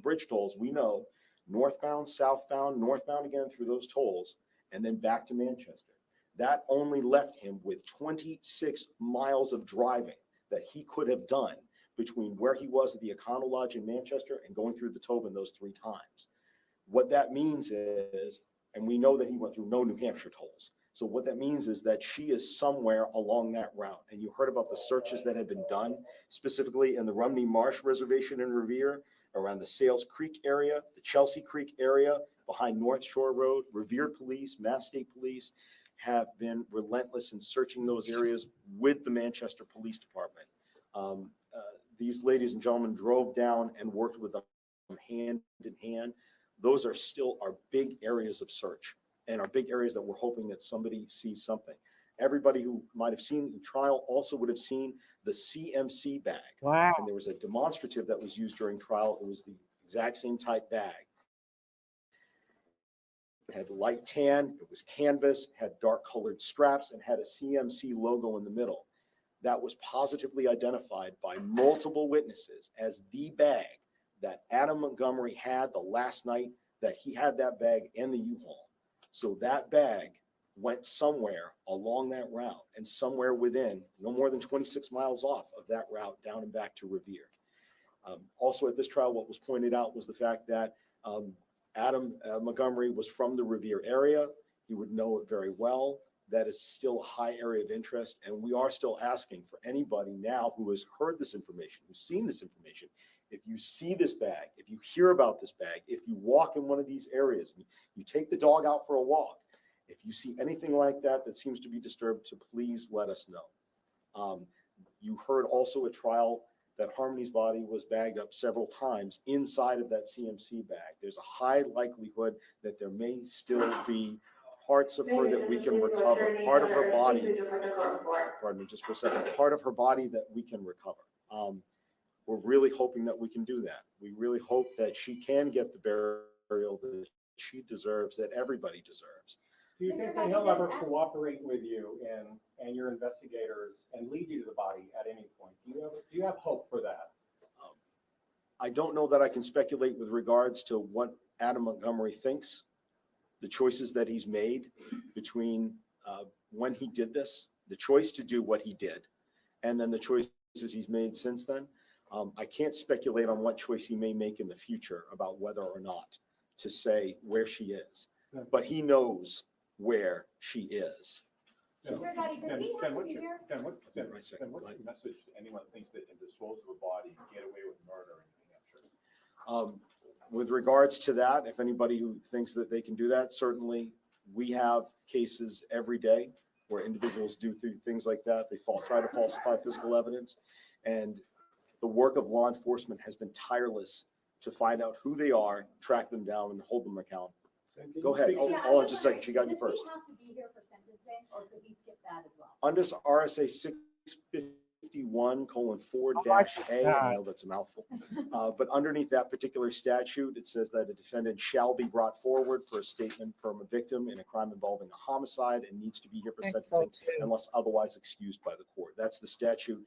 bridge tolls, we know, northbound, southbound, northbound again through those tolls, and then back to Manchester. That only left him with 26 miles of driving that he could have done between where he was at the Econo Lodge in Manchester and going through the Tobin those 3 times. What that means is, and we know that he went through no New Hampshire tolls. So what that means is that she is somewhere along that route. And you heard about the searches that have been done, specifically in the Rumney Marsh Reservation in Revere, around the Sales Creek area, the Chelsea Creek area, behind North Shore Road. Revere Police, Mass State Police have been relentless in searching those areas with the Manchester Police Department. These ladies and gentlemen drove down and worked with them hand in hand. Those are still our big areas of search and our big areas that we're hoping that somebody sees something. Everybody who might have seen the trial also would have seen the CMC bag. Wow. And there was a demonstrative that was used during trial. It was the exact same type bag. It had light tan, it was canvas, had dark colored straps, and had a CMC logo in the middle. That was positively identified by multiple witnesses as the bag that Adam Montgomery had the last night that he had that bag in the U-Haul. So that bag went somewhere along that route and somewhere within no more than 26 miles off of that route down and back to Revere. Also at this trial, what was pointed out was the fact that Adam Montgomery was from the Revere area. He would know it very well. That is still a high area of interest. And we are still asking for anybody now who has heard this information, who's seen this information, if you see this bag, if you hear about this bag, if you walk in one of these areas, you take the dog out for a walk, if you see anything like that that seems to be disturbed, to please let us know. You heard also at trial that Harmony's body was bagged up several times inside of that CMC bag. There's a high likelihood that there may still be parts of her that we can recover, part of her body, pardon me just for a second, part of her body that we can recover. We're really hoping that we can do that. We really hope that she can get the burial that she deserves, that everybody deserves. Do you think that he'll ever cooperate with you and your investigators and lead you to the body at any point? Do you have hope for that? I don't know that I can speculate with regards to what Adam Montgomery thinks, the choices that he's made between when he did this, the choice to do what he did, and then the choices he's made since then. I can't speculate on what choice he may make in the future about whether or not to say where she is, but he knows where she is. So, Sir, Daddy, does he have to be here? What's your message to anyone who thinks they can dispose of a body and get away with murder in New Hampshire? With regards to that, if anybody who thinks that they can do that, certainly we have cases every day where individuals do things like that. They try to falsify physical evidence, and the work of law enforcement has been tireless to find out who they are, track them down, and hold them accountable. Go ahead. Hold on just a second. She got you first. Does he have to be here for sentencing, or could he skip that as well? Under RSA 651:4-A, I know that's a mouthful, but underneath that particular statute, it says that a defendant shall be brought forward for a statement from a victim in a crime involving a homicide and needs to be here for sentencing unless otherwise excused by the court. That's the statute.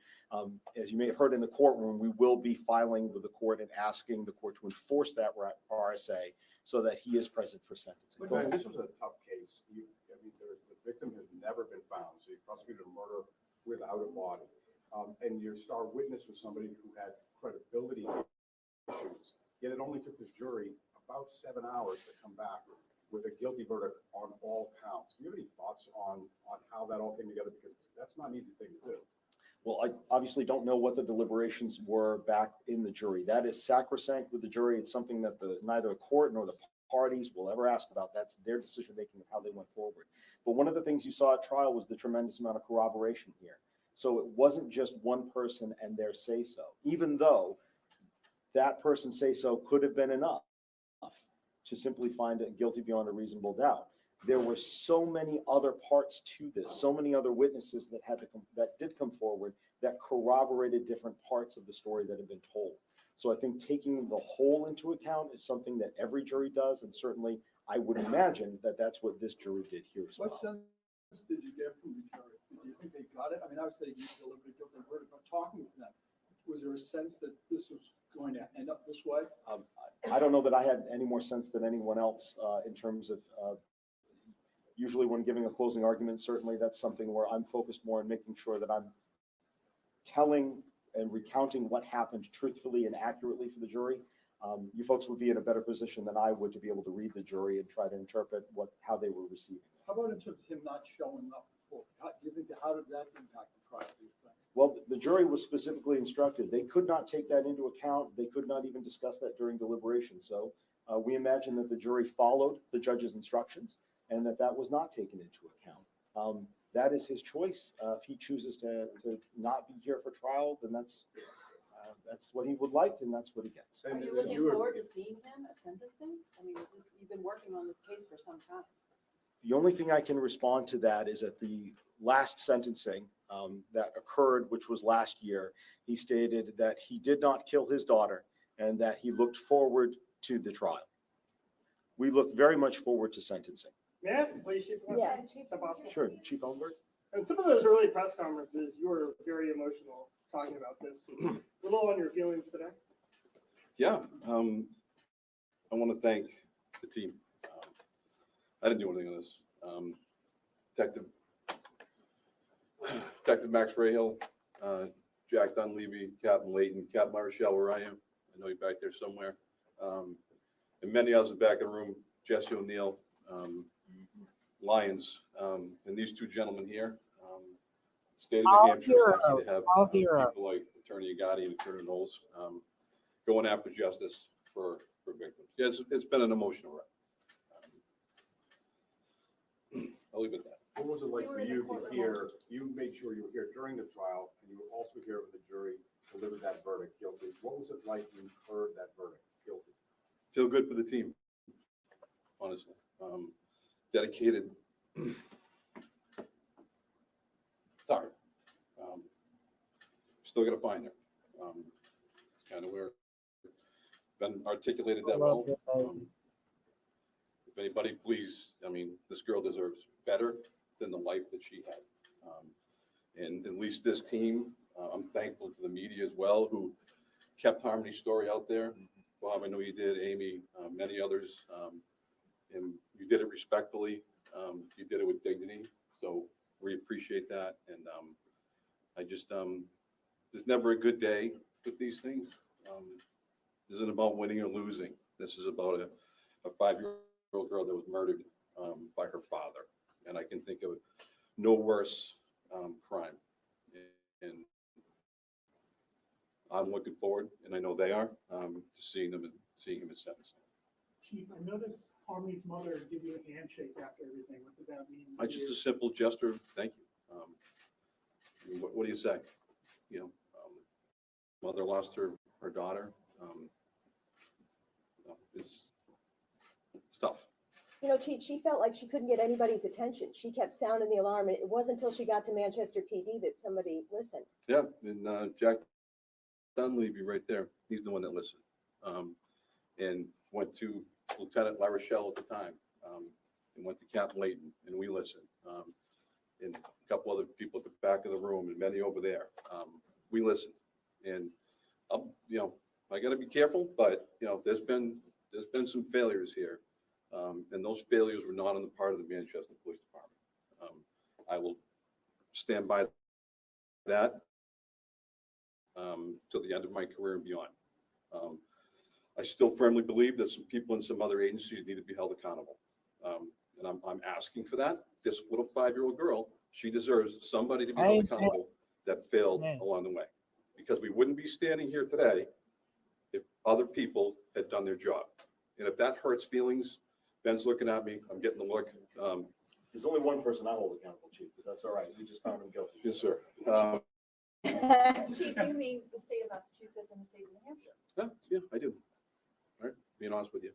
As you may have heard in the courtroom, we will be filing with the court and asking the court to enforce that RSA so that he is present for sentencing. But this was a tough case. The never been found. So you prosecuted a murder without a body. And your star witness was somebody who had credibility issues. Yet it only took this jury about 7 hours to come back with a guilty verdict on all counts. Do you have any thoughts on how that all came together? Because that's not an easy thing to do. Well, I obviously don't know what the deliberations were back in the jury. That is sacrosanct with the jury. It's something that neither the court nor the parties will ever ask about. That's their decision-making of how they went forward. But one of the things you saw at trial was the tremendous amount of corroboration here. So it wasn't just one person and their say-so, even though that person's say-so could have been enough to simply find it guilty beyond a reasonable doubt. There were so many other parts to this, so many other witnesses that did come forward that corroborated different parts of the story that had been told. So I think taking the whole into account is something that every jury does, and certainly I would imagine that that's what this jury did here as well. What sense did you get from the jury? Did you think they got it? I mean, obviously you delivered a guilty verdict, but talking to them, was there a sense that this was going to end up this way? I don't know that I had any more sense than anyone else in terms of usually when giving a closing argument, certainly that's something where I'm focused more on making sure that I'm telling and recounting what happened truthfully and accurately for the jury. You folks would be in a better position than I would to be able to read the jury and try to interpret how they were receiving it. How about in terms of him not showing up before? How did that impact the trial, do you think? Well, the jury was specifically instructed. They could not take that into account. They could not even discuss that during deliberation. So we imagine that the jury followed the judge's instructions and that was not taken into account. That is his choice. If he chooses to not be here for trial, then that's what he would like, and that's what he gets. Are you looking forward to seeing him at sentencing? I mean, you've been working on this case for some time. The only thing I can respond to that is at the last sentencing that occurred, which was last year, he stated that he did not kill his daughter and that he looked forward to the trial. We look very much forward to sentencing. May I ask the police chief? Yeah. Is that possible? Sure, Chief Ellenberg. And some of those early press conferences, you were very emotional talking about this. A little on your feelings today. Yeah, I want to thank the team. I didn't do anything on this. Detective Max Rahill, Jack Dunleavy, Captain Layton, Captain LaRochelle, where I am. I know you're back there somewhere. And many others back in the room, Jesse O'Neill, Lyons, and these two gentlemen here. State of New Hampshire is lucky to have people like Attorney Agati and Attorney Knowles going after justice for victims. Yeah, it's been an emotional ride. I'll leave it at that. What was it like for you to hear, you made sure you were here during the trial, and you were also here when the jury delivered that verdict, guilty. What was it like when you heard that verdict, guilty? Feel good for the team, honestly. Dedicated. Sorry. Still got to find her. It's kind of where been articulated that well. If anybody, please, I mean, this girl deserves better than the life that she had. And at least this team, I'm thankful to the media as well, who kept Harmony's story out there. Bob, I know you did, Amy, many others, and you did it respectfully. You did it with dignity, so we appreciate that. And I just, there's never a good day with these things. This isn't about winning or losing. This is about a 5-year-old girl that was murdered by her father. And I can think of no worse crime. And I'm looking forward, and I know they are, to seeing him as sentencing. Chief, I noticed Harmony's mother give you a handshake after everything. What did that mean? Just a simple gesture of thank you. What do you say? You know, mother lost her daughter. It's tough. You know, she felt like she couldn't get anybody's attention. She kept sounding the alarm, and it wasn't until she got to Manchester PD that somebody listened. Yeah, and Jack Dunleavy right there, he's the one that listened. And went to Lieutenant LaRochelle at the time, and went to Captain Layton, and we listened. And a couple other people at the back of the room, and many over there. We listened, and you know, I got to be careful, but you know, there's been some failures here, and those failures were not on the part of the Manchester Police Department. I will stand by that till the end of my career and beyond. I still firmly believe that some people in some other agencies need to be held accountable. And I'm asking for that. This little 5-year-old girl, she deserves somebody to be held accountable that failed along the way. Because we wouldn't be standing here today if other people had done their job. And if that hurts feelings, Ben's looking at me, I'm getting the look. There's only one person I hold accountable, Chief, but that's all right. We just found him guilty. Yes, sir. Chief, you mean the state of Massachusetts and the state of New Hampshire? Yeah, I do. All right, being honest with you.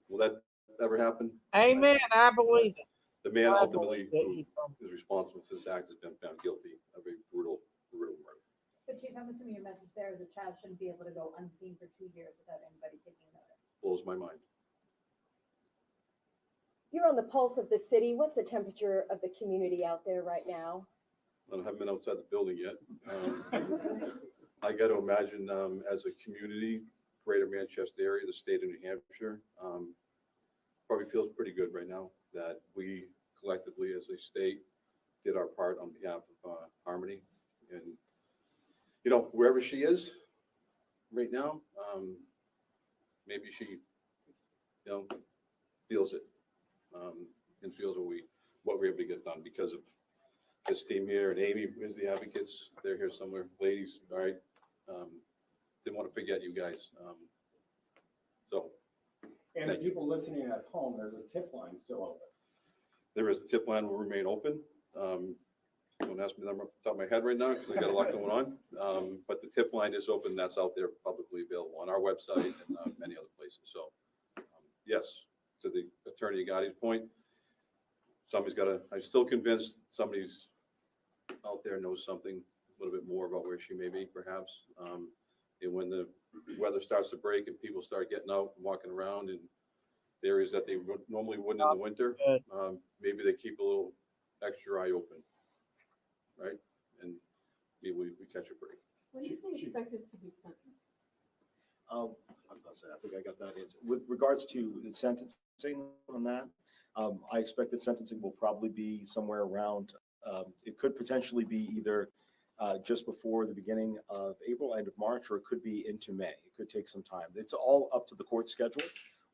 Will that ever happen? Amen. I believe it. The man I ultimately believe who is responsible for this act has been found guilty of a brutal murder. But Chief, I'm assuming your message there is a child shouldn't be able to go unseen for 2 years without anybody taking notice. Blows my mind. You're on the pulse of the city. What's the temperature of the community out there right now? I haven't been outside the building yet. I got to imagine as a community, greater Manchester area, the state of New Hampshire, probably feels pretty good right now that we collectively as a state did our part on behalf of Harmony. And, you know, wherever she is right now, maybe she, you know, feels it and feels what we're able to get done because of this team here. And Amy is the advocates. They're here somewhere. Ladies, all right. Didn't want to forget you guys. And the people listening at home, there's a tip line still open. There is, the tip line will remain open. Don't ask me the number off the top of my head right now because I got a lot going on. But the tip line is open. That's out there publicly available on our website and many other places. So yes, to the Attorney Agati's point, somebody's got to, I'm still convinced somebody's out there knows something a little bit more about where she may be perhaps. And when the weather starts to break and people start getting out and walking around in areas that they normally wouldn't in the winter, maybe they keep a little extra eye open, right? And maybe we catch a break. When do you say expected to be sentenced? I think I got that answer. With regards to the sentencing on that, I expect that sentencing will probably be somewhere around, it could potentially be either just before the beginning of April, end of March, or it could be into May. It could take some time. It's all up to the court schedule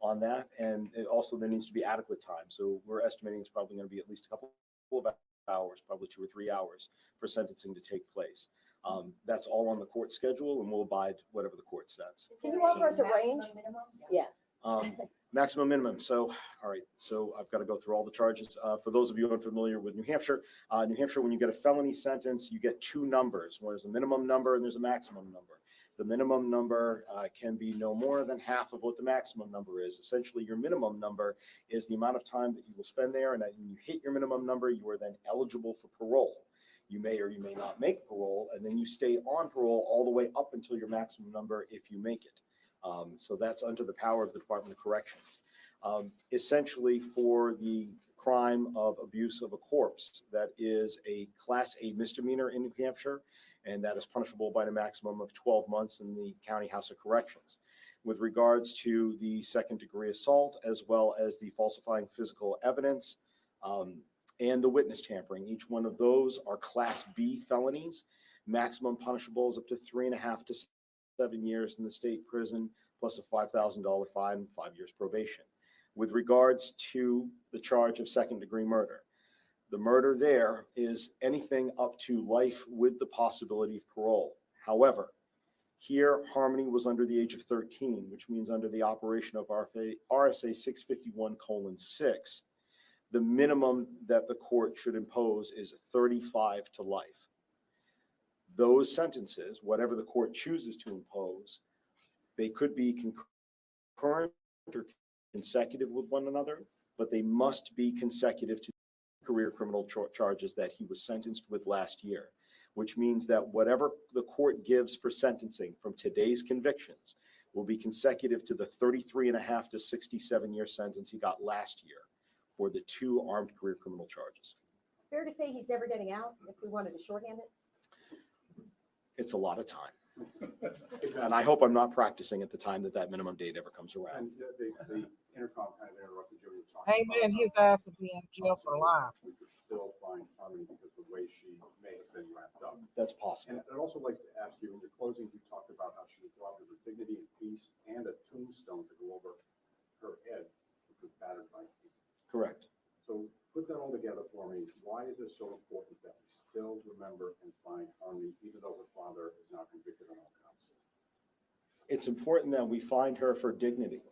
on that. And also there needs to be adequate time. So we're estimating it's probably going to be at least a couple of hours, probably 2 or 3 hours for sentencing to take place. That's all on the court schedule and we'll abide whatever the court says. Can you offer us a range? Yeah. Maximum minimum. So, all right. So I've got to go through all the charges. For those of you unfamiliar with New Hampshire, when you get a felony sentence, you get 2 numbers. There's a minimum number and there's a maximum number. The minimum number can be no more than half of what the maximum number is. Essentially, your minimum number is the amount of time that you will spend there. And when you hit your minimum number, you are then eligible for parole. You may or you may not make parole, and then you stay on parole all the way up until your maximum number if you make it. So that's under the power of the Department of Corrections. Essentially, for the crime of abuse of a corpse, that is a Class A misdemeanor in New Hampshire, and that is punishable by a maximum of 12 months in the County House of Corrections. With regards to the second-degree assault, as well as the falsifying physical evidence, and the witness tampering, each one of those are Class B felonies. Maximum punishable is up to 3.5 to 7 years in the state prison, plus a $5,000 fine, 5 years probation. With regards to the charge of second-degree murder, the murder there is anything up to life with the possibility of parole. However, here Harmony was under the age of 13, which means under the operation of RSA 651:6, the minimum that the court should impose is 35 to life. Those sentences, whatever the court chooses to impose, they could be concurrent or consecutive with one another, but they must be consecutive to career criminal charges that he was sentenced with last year, which means that whatever the court gives for sentencing from today's convictions will be consecutive to the 33.5 to 67-year sentence he got last year for the 2 armed career criminal charges. Fair to say he's never getting out if we wanted to shorthand it? It's a lot of time. And I hope I'm not practicing at the time that minimum date ever comes around. And the intercom kind of interrupted you. Amen. His ass will be in jail for life. We could still Harmony because of the way she may have been wrapped up. That's possible. And I'd also like to ask you, in your closing, you talked about how she was robbed of her dignity and peace and a tombstone to go over her head, which was battered by feet. Correct. So put that all together for me. Why is it so important that we still remember and find Harmony, even though her father is now convicted on all counts? It's important that we find her for dignity,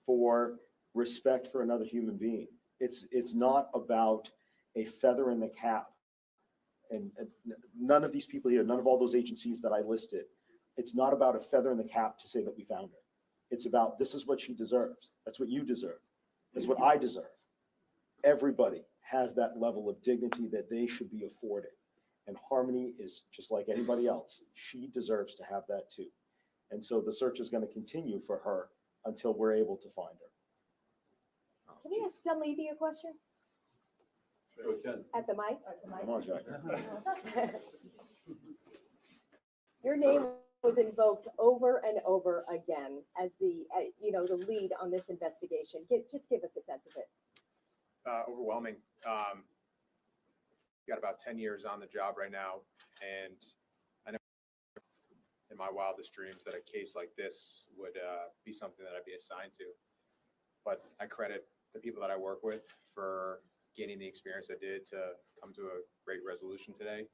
for respect for another human being. It's not about a feather in the cap. And none of these people here, none of all those agencies that I listed, it's not about a feather in the cap to say that we found her. It's about, this is what she deserves. That's what you deserve. That's what I deserve. Everybody has that level of dignity that they should be afforded. And Harmony is just like anybody else. She deserves to have that too. And so the search is going to continue for her until we're able to find her. Can we ask Dunleavy a question? At the mic? Come on, Jack. Your name was invoked over and over again as the, the lead on this investigation. Just give us a sense of it. Overwhelming. Got about 10 years on the job right now, and I know in my wildest dreams that a case like this would be something that I'd be assigned to. But I credit the people that I work with for gaining the experience I did to come to a great resolution today.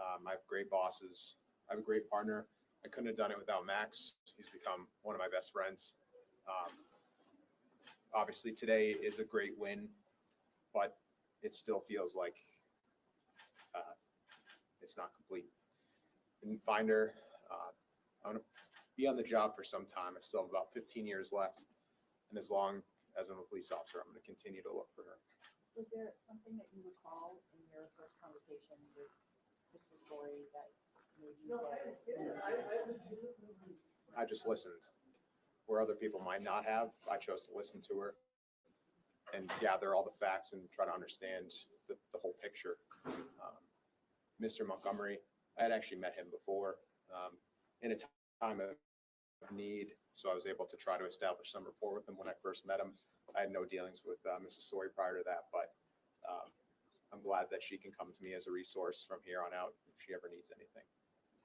I have great bosses. I have a great partner. I couldn't have done it without Max. He's become one of my best friends. Obviously, today is a great win, but it still feels like it's not complete. Didn't find her. I'm going to be on the job for some time. I still have about 15 years left. And as long as I'm a police officer, I'm going to continue to look for her. Was there something that you recall in your first conversation with Mr. Story that made you say? I just listened. Where other people might not have, I chose to listen to her and gather all the facts and try to understand the whole picture. Mr. Montgomery, I had actually met him before in a time of need, so I was able to try to establish some rapport with him when I first met him. I had no dealings with Mrs. Story prior to that, but I'm glad that she can come to me as a resource from here on out if she ever needs anything.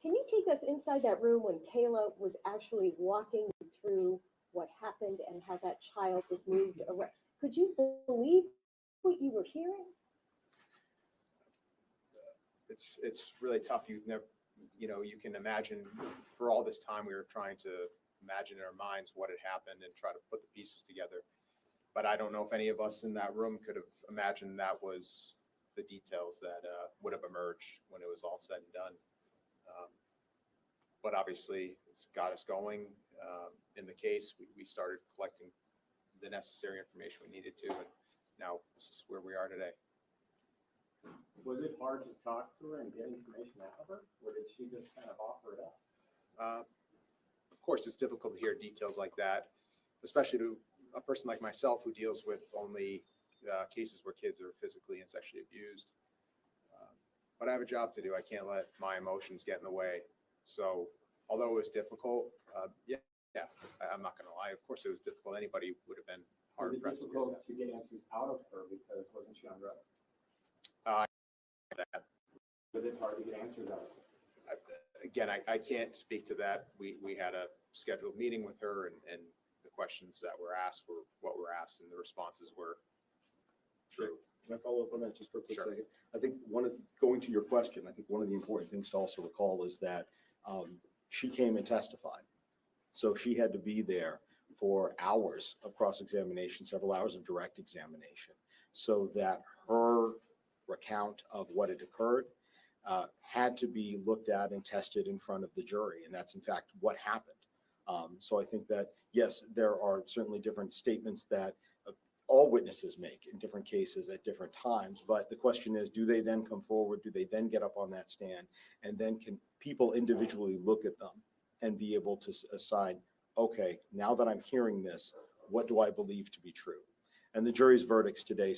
Can you take us inside that room when Kayla was actually walking through what happened and how that child was moved around? Could you believe what you were hearing? It's really tough. You can imagine for all this time we were trying to imagine in our minds what had happened and try to put the pieces together. But I don't know if any of us in that room could have imagined that was the details that would have emerged when it was all said and done. But obviously, it's got us going in the case. We started collecting the necessary information we needed to, and now this is where we are today. Was it hard to talk to her and get information out of her, or did she just kind of offer it up? Of course, it's difficult to hear details like that, especially to a person like myself who deals with only cases where kids are physically and sexually abused. But I have a job to do. I can't let my emotions get in the way. So although it was difficult, I'm not going to lie. Of course, it was difficult. Anybody would have been hard pressed. Was it difficult to get answers out of her because wasn't she on drugs? Was it hard to get answers out of her? Again, I can't speak to that. We had a scheduled meeting with her, and the questions that were asked were what were asked, and the responses were true. Can I follow up on that just for a quick Sure. second? I think going to your question, I think one of the important things to also recall is that she came and testified. So she had to be there for hours of cross-examination, several hours of direct examination, so that her recount of what had occurred had to be looked at and tested in front of the jury. And that's in fact what happened. So I think that, yes, there are certainly different statements that all witnesses make in different cases at different times. But the question is, do they then come forward? Do they then get up on that stand? And then can people individually look at them and be able to assign, okay, now that I'm hearing this, what do I believe to be true? And the jury's verdicts today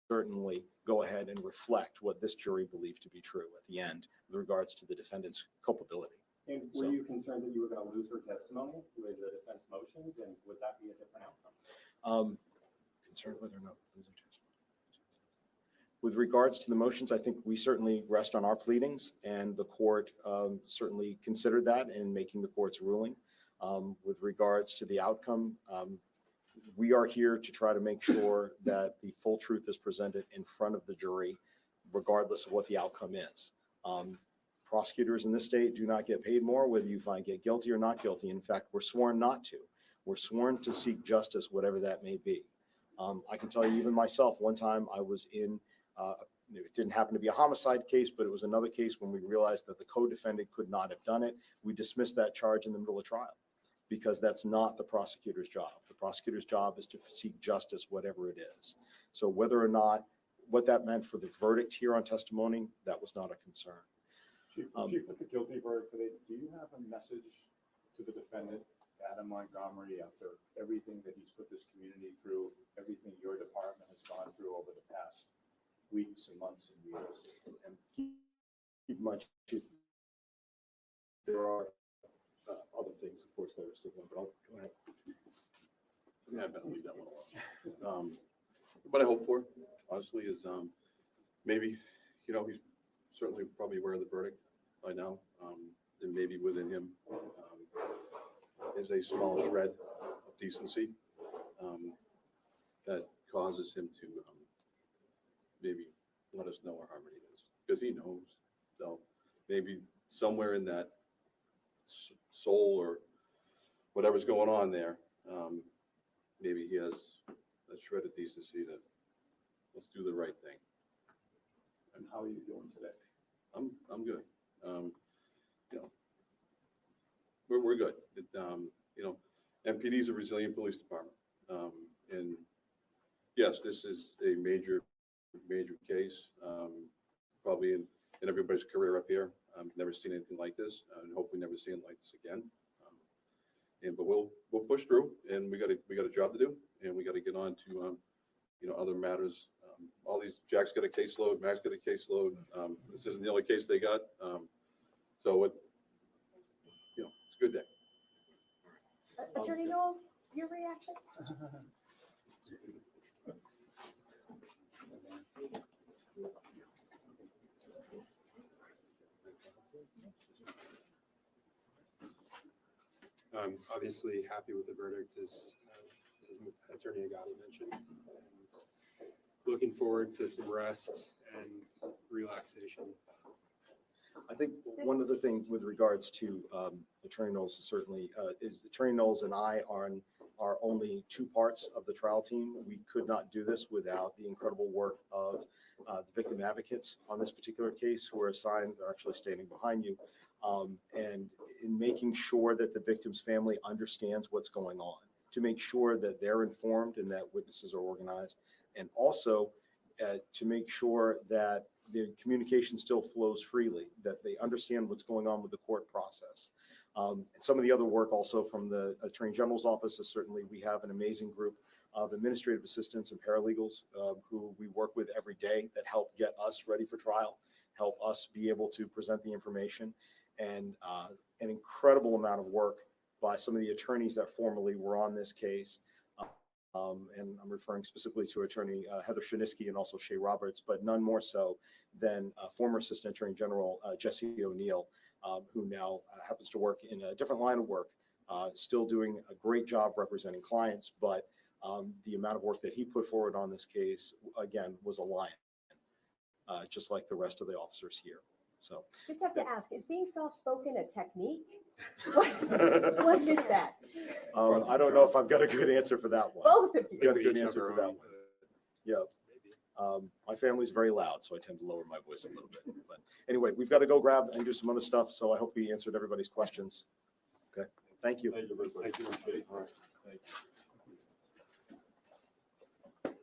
certainly go ahead and reflect what this jury believed to be true at the end with regards to the defendant's culpability. And were you concerned that you were going to lose her testimony with the defense motions, and would that be a different outcome? Concerned whether or not losing testimony. With regards to the motions, I think we certainly rest on our pleadings, and the court certainly considered that in making the court's ruling. With regards to the outcome, we are here to try to make sure that the full truth is presented in front of the jury, regardless of what the outcome is. Prosecutors in this state do not get paid more whether you find get guilty or not guilty. In fact, we're sworn not to. We're sworn to seek justice, whatever that may be. I can tell you, even myself, one time I was in, it didn't happen to be a homicide case, but it was another case when we realized that the co-defendant could not have done it. We dismissed that charge in the middle of trial because that's not the prosecutor's job. The prosecutor's job is to seek justice, whatever it is. So whether or not what that meant for the verdict here on testimony, that was not a concern. Chief, with the guilty verdict today, do you have a message to the defendant, Adam Montgomery, after everything that he's put this community through, everything your department has gone through over the past weeks and months and years? And keep in mind, Chief, there are other things, of course, that are still going, but I'll go ahead. Yeah, I better leave that one alone. What I hope for, honestly, is maybe, he's certainly probably aware of the verdict by now, and maybe within him is a small shred of decency that causes him to maybe let us know where Harmony is, because he knows. So maybe somewhere in that soul or whatever's going on there, maybe he has a shred of decency that let's do the right thing. And how are you doing today? I'm good. We're good. MPD is a resilient police department, and yes, this is a major case. Probably in everybody's career up here, never seen anything like this, and hope we never see anything like this again. But we'll push through, and we got a job to do, and we got to get on to other matters. All these, Jack's got a caseload, Mac's got a caseload. This isn't the only case they got. So it's a good day. Attorney Knowles, your reaction? Obviously happy with the verdict, as Attorney Agati mentioned, and looking forward to some rest and relaxation. I think one of the things with regards to Attorney Knowles is certainly is Attorney Knowles and I are only two parts of the trial team. We could not do this without the incredible work of the victim advocates on this particular case, who are assigned, they're actually standing behind you, and in making sure that the victim's family understands what's going on, to make sure that they're informed and that witnesses are organized, and also to make sure that the communication still flows freely, that they understand what's going on with the court process. And some of the other work also from the Attorney General's office is certainly, we have an amazing group of administrative assistants and paralegals who we work with every day that help get us ready for trial, help us be able to present the information, and an incredible amount of work by some of the attorneys that formerly were on this case. And I'm referring specifically to Attorney Heather Shinisky and also Shay Roberts, but none more so than former Assistant Attorney General Jesse O'Neill, who now happens to work in a different line of work, still doing a great job representing clients, but the amount of work that he put forward on this case, again, was a lion, just like the rest of the officers here. So Just have to ask, is being soft-spoken a technique? What is that? I don't know if I've got a good answer for that one. Both of you. Got a good answer for that one. Yeah. My family's very loud, so I tend to lower my voice a little bit. But anyway, we've got to go grab and do some other stuff. So I hope we answered everybody's questions. Okay. Thank you. Thank you. Thank you. All right. Thank you.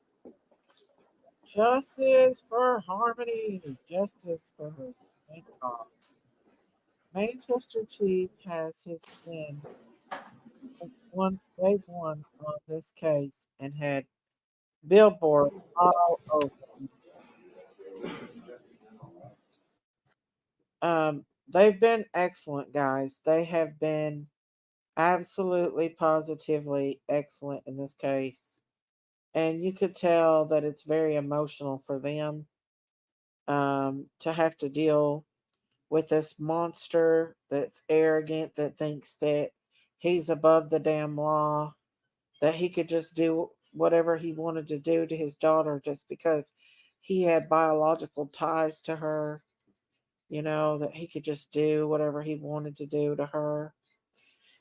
Justice for Harmony. Justice for her. Thank God. Manchester Chief has his win. They won on this case and had billboards all over. They've been excellent, guys. They have been absolutely, positively excellent in this case. And you could tell that it's very emotional for them. to have to deal with this monster that's arrogant, that thinks that he's above the damn law, that he could just do whatever he wanted to do to his daughter just because he had biological ties to her, that he could just do whatever he wanted to do to her.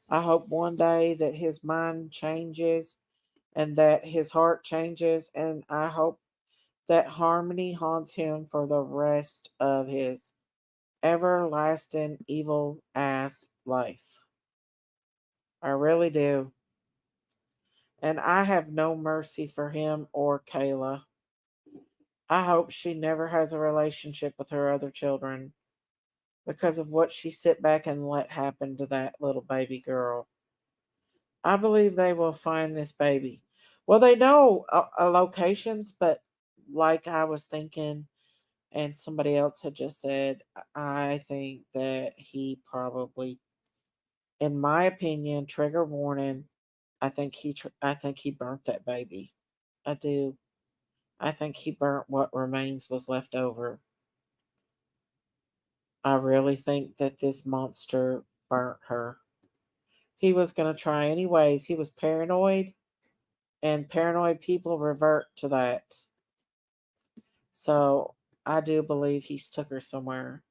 I hope one day that his mind changes and that his heart changes, and I hope that Harmony haunts him for the rest of his everlasting evil ass life. I really do. And I have no mercy for him or Kayla. I hope she never has a relationship with her other children because of what she sit back and let happen to that little baby girl. I believe they will find this baby. Well, they know locations, but like I was thinking, and somebody else had just said, I think that he probably, in my opinion, trigger warning. I think he burnt that baby. I do. I think he burnt what remains was left over. I really think that this monster burnt her. He was going to try anyways. He was paranoid, and paranoid people revert to that. So I do believe he's took her somewhere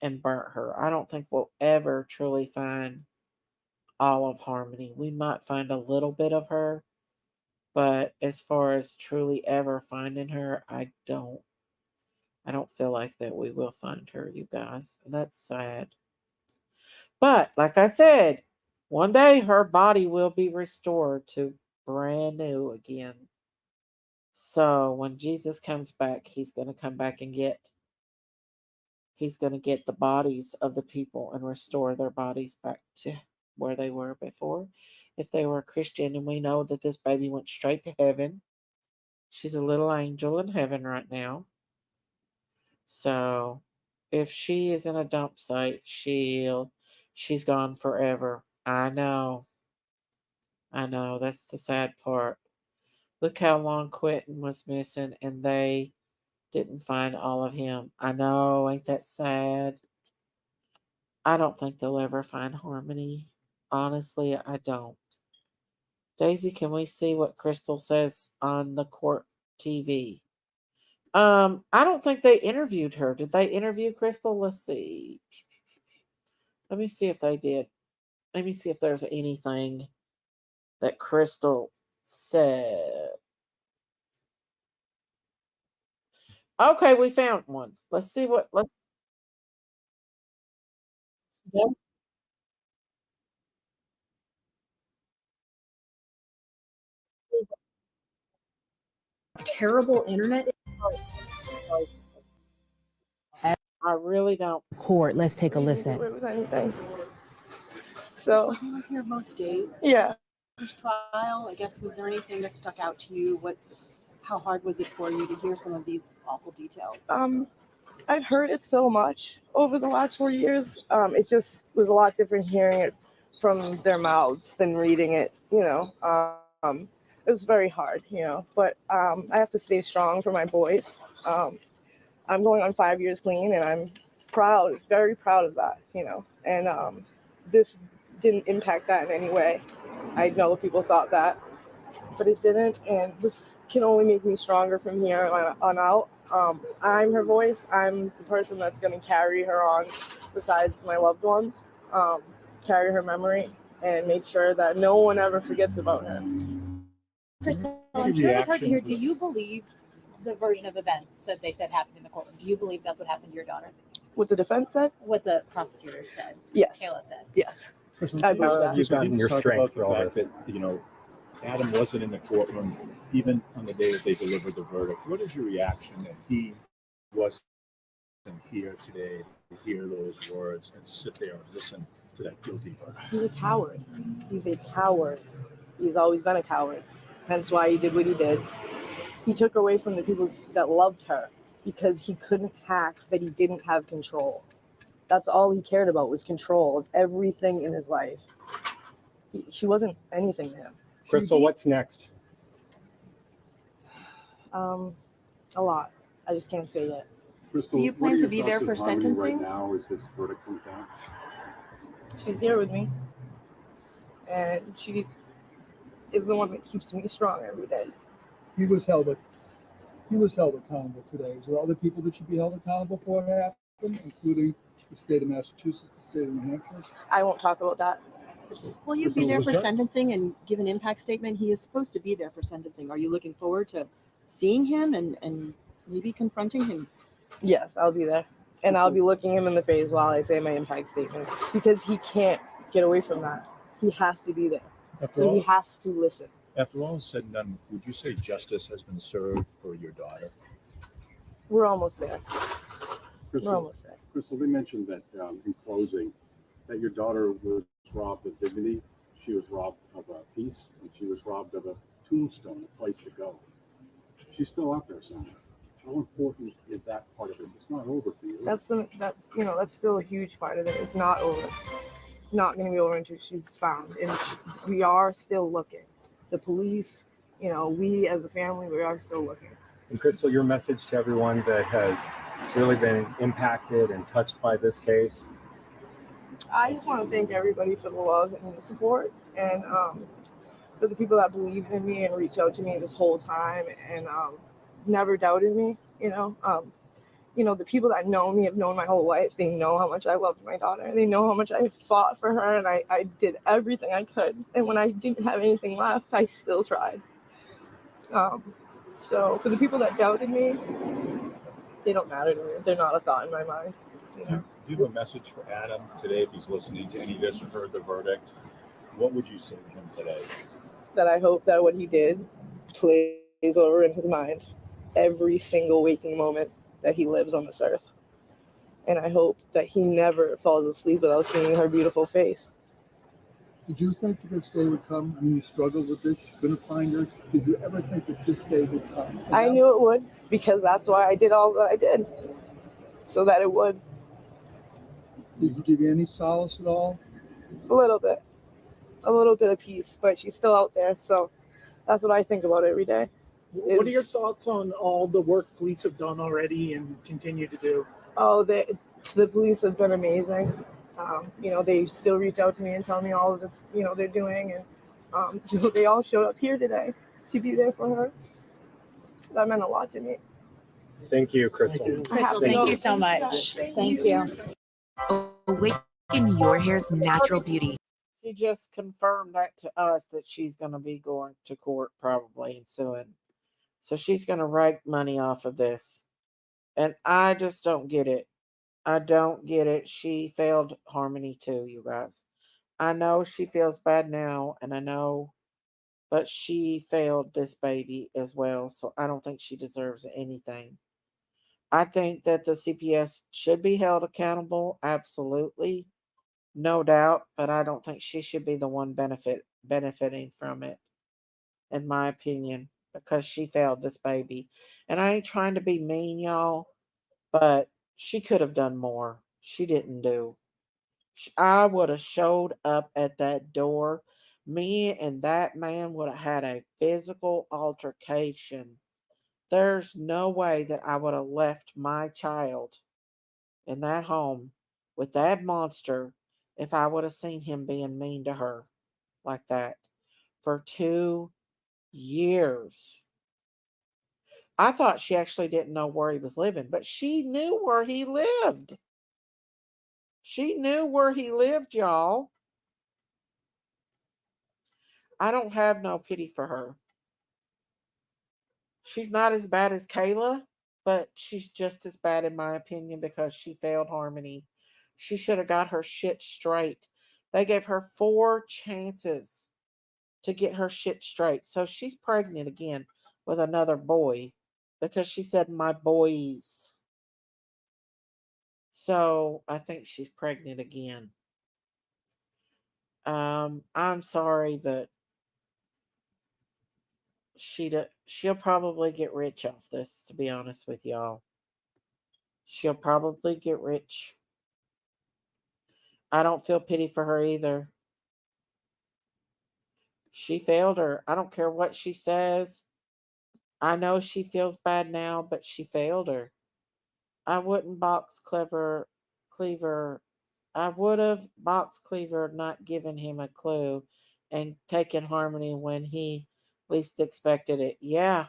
and burnt her. I don't think we'll ever truly find all of Harmony. We might find a little bit of her, but as far as truly ever finding her, I don't feel like that we will find her, you guys. And that's sad. But like I said, one day her body will be restored to brand new again. So when Jesus comes back, he's going to come back and he's going to get the bodies of the people and restore their bodies back to where they were before. If they were a Christian, and we know that this baby went straight to heaven. She's a little angel in heaven right now. So if she is in a dump site, she's gone forever. I know. That's the sad part. Look how long Quentin was missing and they didn't find all of him. I know, ain't that sad? I don't think they'll ever find Harmony. Honestly, I don't. Daisy, can we see what Crystal says on the court TV? I don't think they interviewed her. Did they interview Crystal? Let's see. Let me see if they did. Let me see if there's anything that Crystal said. Okay, we found one. Let's see what. Yes. Terrible internet. I really don't. Court. Let's take a listen. Anything. So So you were here most days. yeah, First trial, I guess, was there anything that stuck out to you? How hard was it for you to hear some of these awful details? I've heard it so much over the last 4 years. It just was a lot different hearing it from their mouths than reading it. It was very hard, But I have to stay strong for my boys. I'm going on 5 years clean, and I'm proud, very proud of that. And this didn't impact that in any way. I know people thought that, but it didn't, and this can only make me stronger from here on out. I'm her voice. I'm the person that's going to carry her on besides my loved ones, carry her memory, and make sure that no one ever forgets about her. Crystal, I'm sure it's hard to hear. Do you believe the version of events that they said happened in the courtroom? Do you believe that's what happened to your daughter? What the defense said? What the prosecutor said? Yes. Kayla said? Yes. I believe that. You've gotten your strength for all this. Adam wasn't in the courtroom even on the day that they delivered the verdict. What is your reaction that he wasn't here today to hear those words and sit there and listen to that guilty verdict? He's a coward. He's a coward. He's always been a coward. Hence why he did what he did. He took away from the people that loved her because he couldn't hack that he didn't have control. That's all he cared about was control of everything in his life. She wasn't anything to him. Crystal, what's next? A lot. I just can't say yet. Crystal, Do you what plan are to your be there thoughts for on Harmony sentencing? Right now, as this verdict comes down? She's here with me, and she is the one that keeps me strong every day. He was held accountable today. Is there other people that should be held accountable for what happened, including the state of Massachusetts, the state of New Hampshire? I won't talk about that. Will you be So there was for that- sentencing and give an impact statement? He is supposed to be there for sentencing. Are you looking forward to seeing him and maybe confronting him? Yes, I'll be there. And I'll be looking him in the face while I say my impact statement because he can't get away from that. He has to be there. After So he all, has to listen. after all is said and done, would you say justice has been served for your daughter? We're almost there. We're Crystal, almost there. Crystal, they mentioned that in closing, that your daughter was robbed of dignity, she was robbed of a peace, and she was robbed of a tombstone, a place to go. She's still out there somewhere. How important is that part of this? It's not over for you. That's still a huge part of it. It's not over. It's not going to be over until she's found. And we are still looking. The police, we as a family, we are still looking. And Crystal, your message to everyone that has really been impacted and touched by this case? I just want to thank everybody for the love and the support, and for the people that believed in me and reached out to me this whole time and never doubted me. The people that know me have known my whole life. They know how much I loved my daughter. They know how much I fought for her, and I did everything I could. And when I didn't have anything left, I still tried. So for the people that doubted me, they don't matter to me. They're not a thought in my mind. Do you have a message for Adam today if he's listening to any of this or heard the verdict? What would you say to him today? That I hope that what he did plays over in his mind every single waking moment that he lives on this earth. And I hope that he never falls asleep without seeing her beautiful face. Did you think that this day would come? I mean, you struggled with this, you couldn't find her. Did you ever think that this day would come? And I now- knew it would, because that's why I did all that I did, so that it would. Did it give you any solace at all? A little bit of peace, but she's still out there, so that's what I think about every day. What are your thoughts on all the work police have done already and continue to do? Oh, the police have been amazing. They still reach out to me and tell me all of the, they're doing, and they all showed up here today to be there for her. That meant a lot to me. Thank you, Crystal. Crystal, thank you so much. Thank you. Awaken your hair's natural beauty. She just confirmed that to us that she's going to be going to court probably and suing. So she's going to rake money off of this. And I just don't get it. I don't get it. She failed Harmony too, you guys. I know she feels bad now, and I know, but she failed this baby as well. So I don't think she deserves anything. I think that the CPS should be held accountable, absolutely, no doubt, but I don't think she should be the one benefiting from it, in my opinion, because she failed this baby. And I ain't trying to be mean, y'all, but she could have done more. She didn't do. I would have showed up at that door. Me and that man would have had a physical altercation. There's no way that I would have left my child in that home with that monster if I would have seen him being mean to her like that for 2 years. I thought she actually didn't know where he was living, but she knew where he lived. She knew where he lived, y'all. I don't have no pity for her. She's not as bad as Kayla, but she's just as bad in my opinion because she failed Harmony. She should have got her shit straight. They gave her 4 chances to get her shit straight. So she's pregnant again with another boy because she said my boys. So I think she's pregnant again. I'm sorry, but she'll probably get rich off this, to be honest with y'all. She'll probably get rich. I don't feel pity for her either. She failed her. I don't care what she says. I know she feels bad now, but she failed her. I wouldn't box Cleaver. I would have boxed Cleaver, not given him a clue, and taken Harmony when he least expected it. Yeah,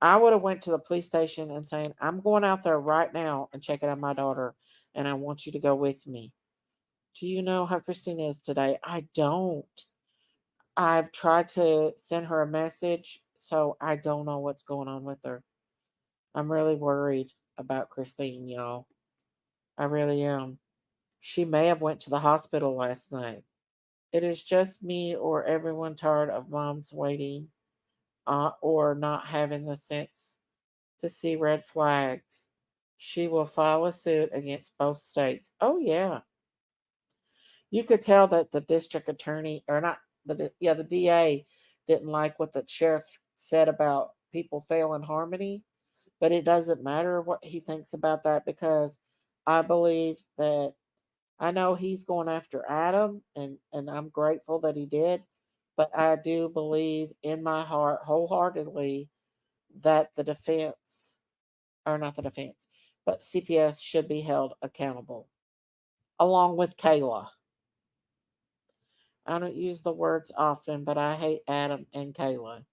I would have went to the police station and saying, "I'm going out there right now and checking on my daughter, and I want you to go with me." Do you know how Christine is today? I don't. I've tried to send her a message, so I don't know what's going on with her. I'm really worried about Christine, y'all. I really am. She may have went to the hospital last night. It is just me or everyone tired of mom's waiting or not having the sense to see red flags. She will file a suit against both states. Oh yeah. You could tell that the district attorney or not the DA didn't like what the sheriff said about people failing Harmony, but it doesn't matter what he thinks about that because I believe that I know he's going after Adam, and I'm grateful that he did, but I do believe in my heart wholeheartedly that the defense, or not the defense, but CPS should be held accountable, along with Kayla. I don't use the words often, but I hate Adam and Kayla.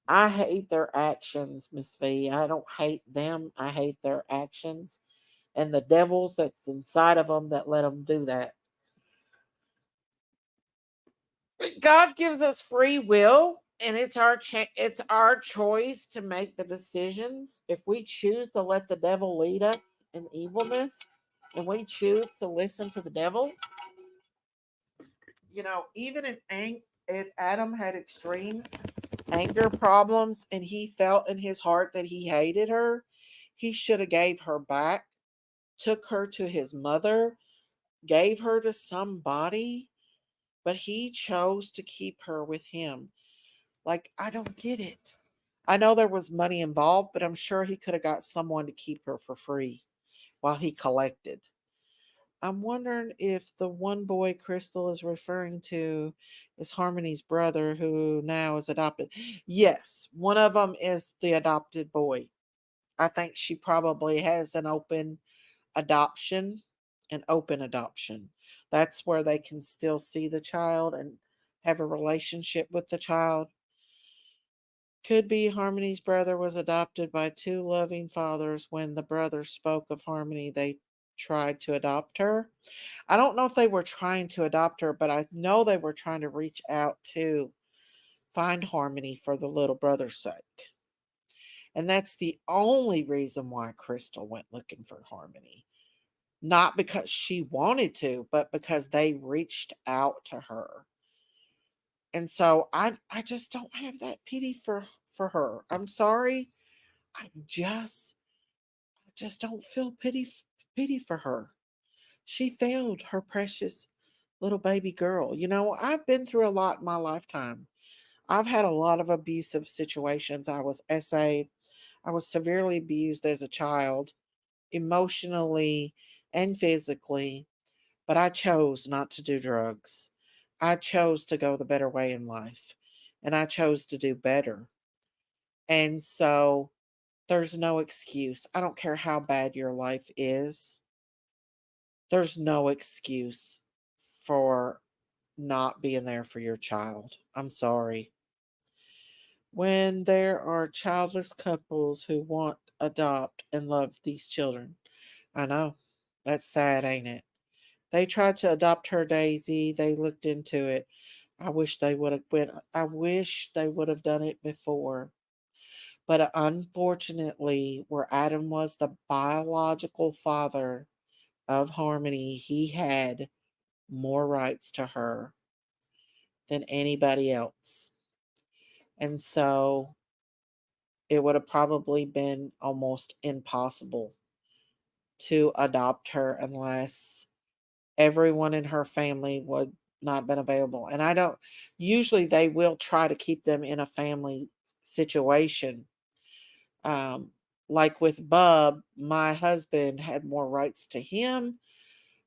I hate their actions, Miss V. I don't hate them. I hate their actions and the devils that's inside of them that let them do that. But God gives us free will, and it's our choice to make the decisions. If we choose to let the devil lead us in evilness, and we choose to listen to the devil, even if Adam had extreme anger problems and he felt in his heart that he hated her, he should have gave her back, took her to his mother, gave her to somebody, but he chose to keep her with him. Like, I don't get it. I know there was money involved, but I'm sure he could have got someone to keep her for free while he collected. I'm wondering if the one boy Crystal is referring to is Harmony's brother who now is adopted. Yes, one of them is the adopted boy. I think she probably has adoption, an open adoption. That's where they can still see the child and have a relationship with the child. Could be Harmony's brother was adopted by two loving fathers. When the brothers spoke of Harmony, they tried to adopt her. I don't know if they were trying to adopt her, but I know they were trying to reach out to find Harmony for the little brother's sake. And that's the only reason why Crystal went looking for Harmony. Not because she wanted to, but because they reached out to her. And so I just don't have that pity for her. I'm sorry. I just don't feel pity for her. She failed her precious little baby girl. I've been through a lot in my lifetime. I've had a lot of abusive situations. I was SA'd. I was severely abused as a child, emotionally and physically, but I chose not to do drugs. I chose to go the better way in life, and I chose to do better. And so there's no excuse. I don't care how bad your life is. There's no excuse for not being there for your child. I'm sorry. When there are childless couples who want, adopt, and love these children. I know. That's sad, ain't it? They tried to adopt her, Daisy. They looked into it. I wish they would have done it before. But unfortunately, where Adam was the biological father of Harmony, he had more rights to her than anybody else. And so it would have probably been almost impossible to adopt her unless everyone in her family would not have been available. And I don't, usually they will try to keep them in a family situation. Um, like with Bub, my husband had more rights to him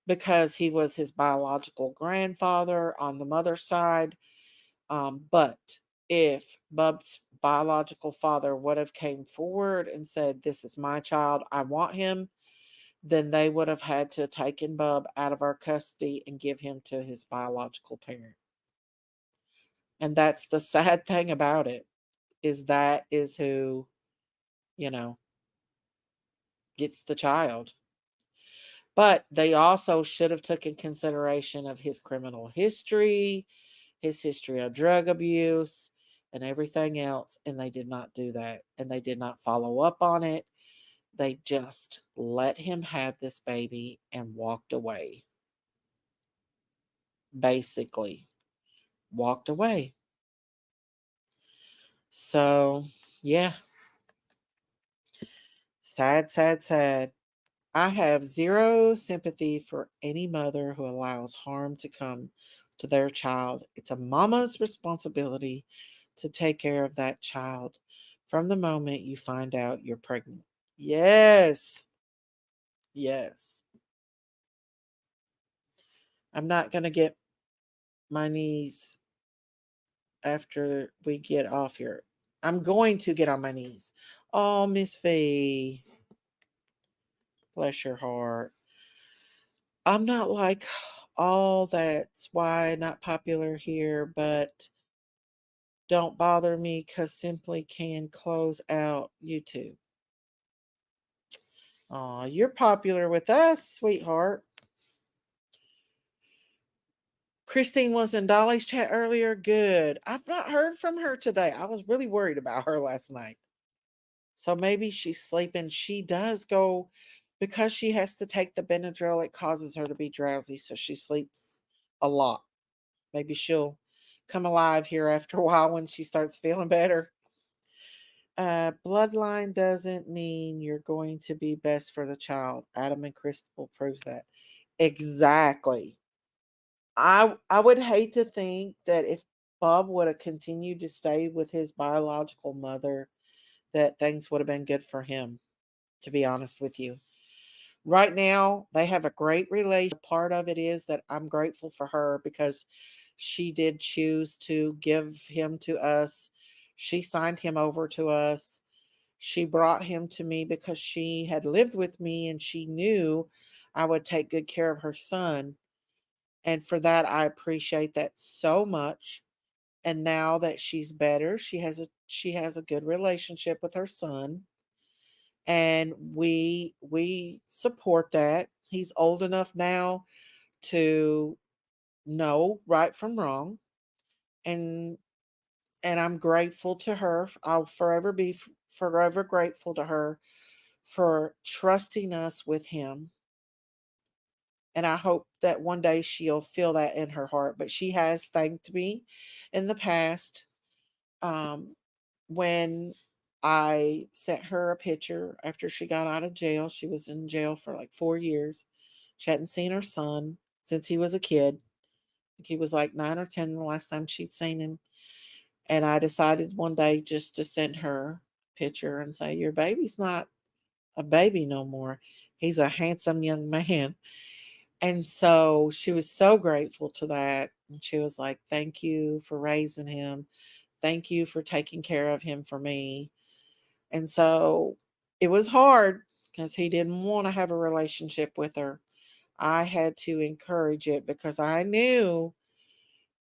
because he was his biological grandfather on the mother's side. But if Bub's biological father would have came forward and said, "This is my child, I want him," then they would have had to taken Bub out of our custody and give him to his biological parent. And that's the sad thing about it, is that is who, you know, gets the child. But they also should have taken consideration of his criminal history, his history of drug abuse, and everything else, and they did not do that, and they did not follow up on it. They just let him have this baby and walked away. Basically, walked away. So, yeah. Sad, sad, sad. I have zero sympathy for any mother who allows harm to come to their child. It's a mama's responsibility to take care of that child from the moment you find out you're pregnant. Yes. Yes. I'm not going to get my knees after we get off here. I'm going to get on my knees. Oh, Miss Fee. Bless your heart. I'm not like all that's why not popular here, but don't bother me because simply can close out YouTube. Aw, you're popular with us, sweetheart. Christine was in Dolly's chat earlier. Good. I've not heard from her today. I was really worried about her last night. So maybe she's sleeping. She does go, because she has to take the Benadryl, it causes her to be drowsy. So she sleeps a lot. Maybe she'll come alive here after a while when she starts feeling better. Bloodline doesn't mean you're going to be best for the child. Adam and Crystal proves that. Exactly. I would hate to think that if Bob would have continued to stay with his biological mother, that things would have been good for him, to be honest with you. Right now, they have a great relationship. Part of it is that I'm grateful for her because she did choose to give him to us. She signed him over to us. She brought him to me because she had lived with me and she knew I would take good care of her son. And for that, I appreciate that so much. And now that she's better, she has a good relationship with her son. And we support that. He's old enough now to know right from wrong. And and I'm grateful to her. I'll forever be forever grateful to her for trusting us with him. And I hope that one day she'll feel that in her heart. But she has thanked me in the past, um, when I sent her a picture after she got out of jail. She was in jail for like 4 years. She hadn't seen her son since he was a kid. I think he was like 9 or 10 the last time she'd seen him. And I decided one day just to send her a picture and say, "Your baby's not a baby no more. He's a handsome young man." And so she was so grateful to that. And she was like, "Thank you for raising him. Thank you for taking care of him for me." And so it was hard because he didn't want to have a relationship with her. I had to encourage it because I knew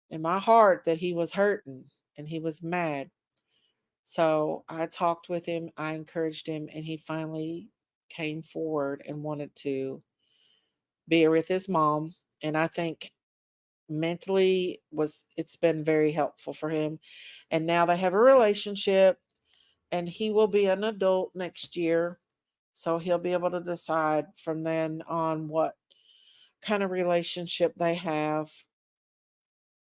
in my heart that he was hurting and he was mad. So I talked with him, I encouraged him, and he finally came forward and wanted to be with his mom. And I think mentally it's been very helpful for him. And now they have a relationship and he will be an adult next year. So he'll be able to decide from then on what kind of relationship they have.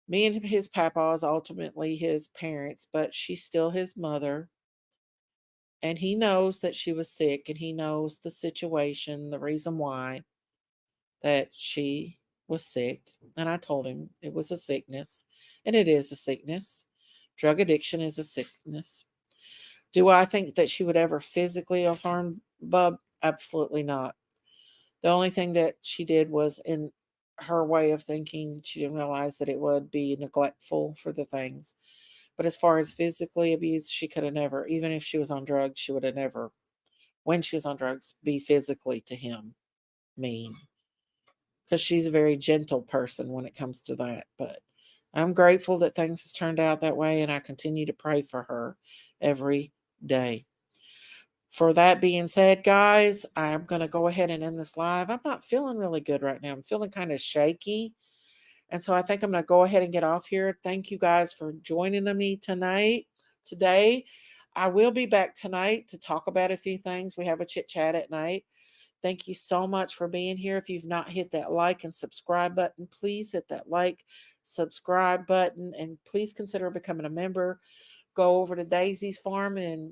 Me and his papa is ultimately his parents, but she's still his mother. And he knows that she was sick and he knows the situation, the reason why that she was sick. And I told him it was a sickness, and it is a sickness. Drug addiction is a sickness. Do I think that she would ever physically have harmed Bub? Absolutely not. The only thing that she did was, in her way of thinking, she didn't realize that it would be neglectful for the things. But as far as physically abused, she could have never, even if she was on drugs, she would have never, when she was on drugs, be physically to him mean. Because she's a very gentle person when it comes to that. But I'm grateful that things has turned out that way, and I continue to pray for her every day. For that being said, guys, I'm going to go ahead and end this live. I'm not feeling really good right now. I'm feeling kind of shaky. And so I think I'm going to go ahead and get off here. Thank you guys for joining me today. I will be back tonight to talk about a few things. We have a chit chat at night. Thank you so much for being here. If you've not hit that like and subscribe button, please hit that like, subscribe button, and please consider becoming a member. Go over to Daisy's Farm and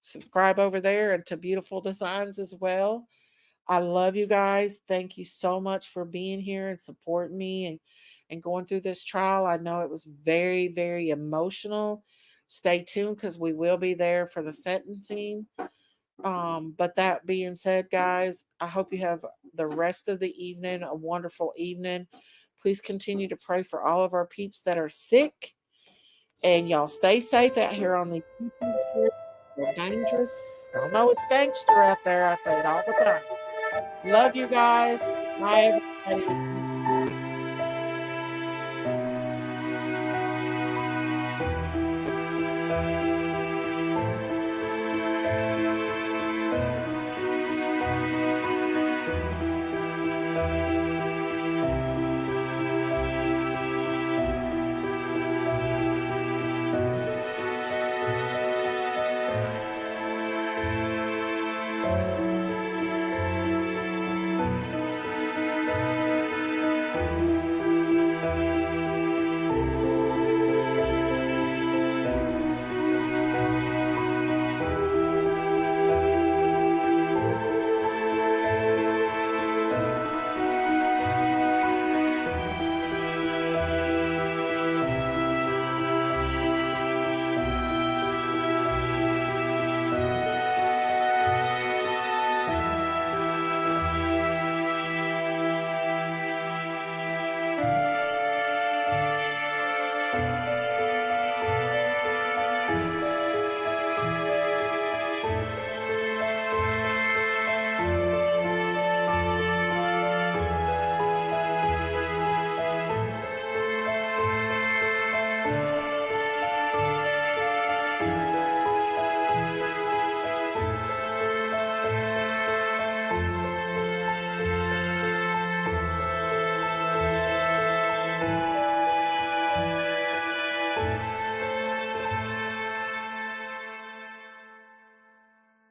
subscribe over there, and to Beautiful Designs as well. I love you guys. Thank you so much for being here and supporting me and going through this trial. I know it was very, very emotional. Stay tuned because we will be there for the sentencing. But that being said, guys, I hope you have the rest of the evening, a wonderful evening. Please continue to pray for all of our peeps that are sick. And y'all stay safe out here on the YouTube street. They're dangerous. Y'all know it's gangster out there. I say it all the time. Love you guys. Bye, everybody.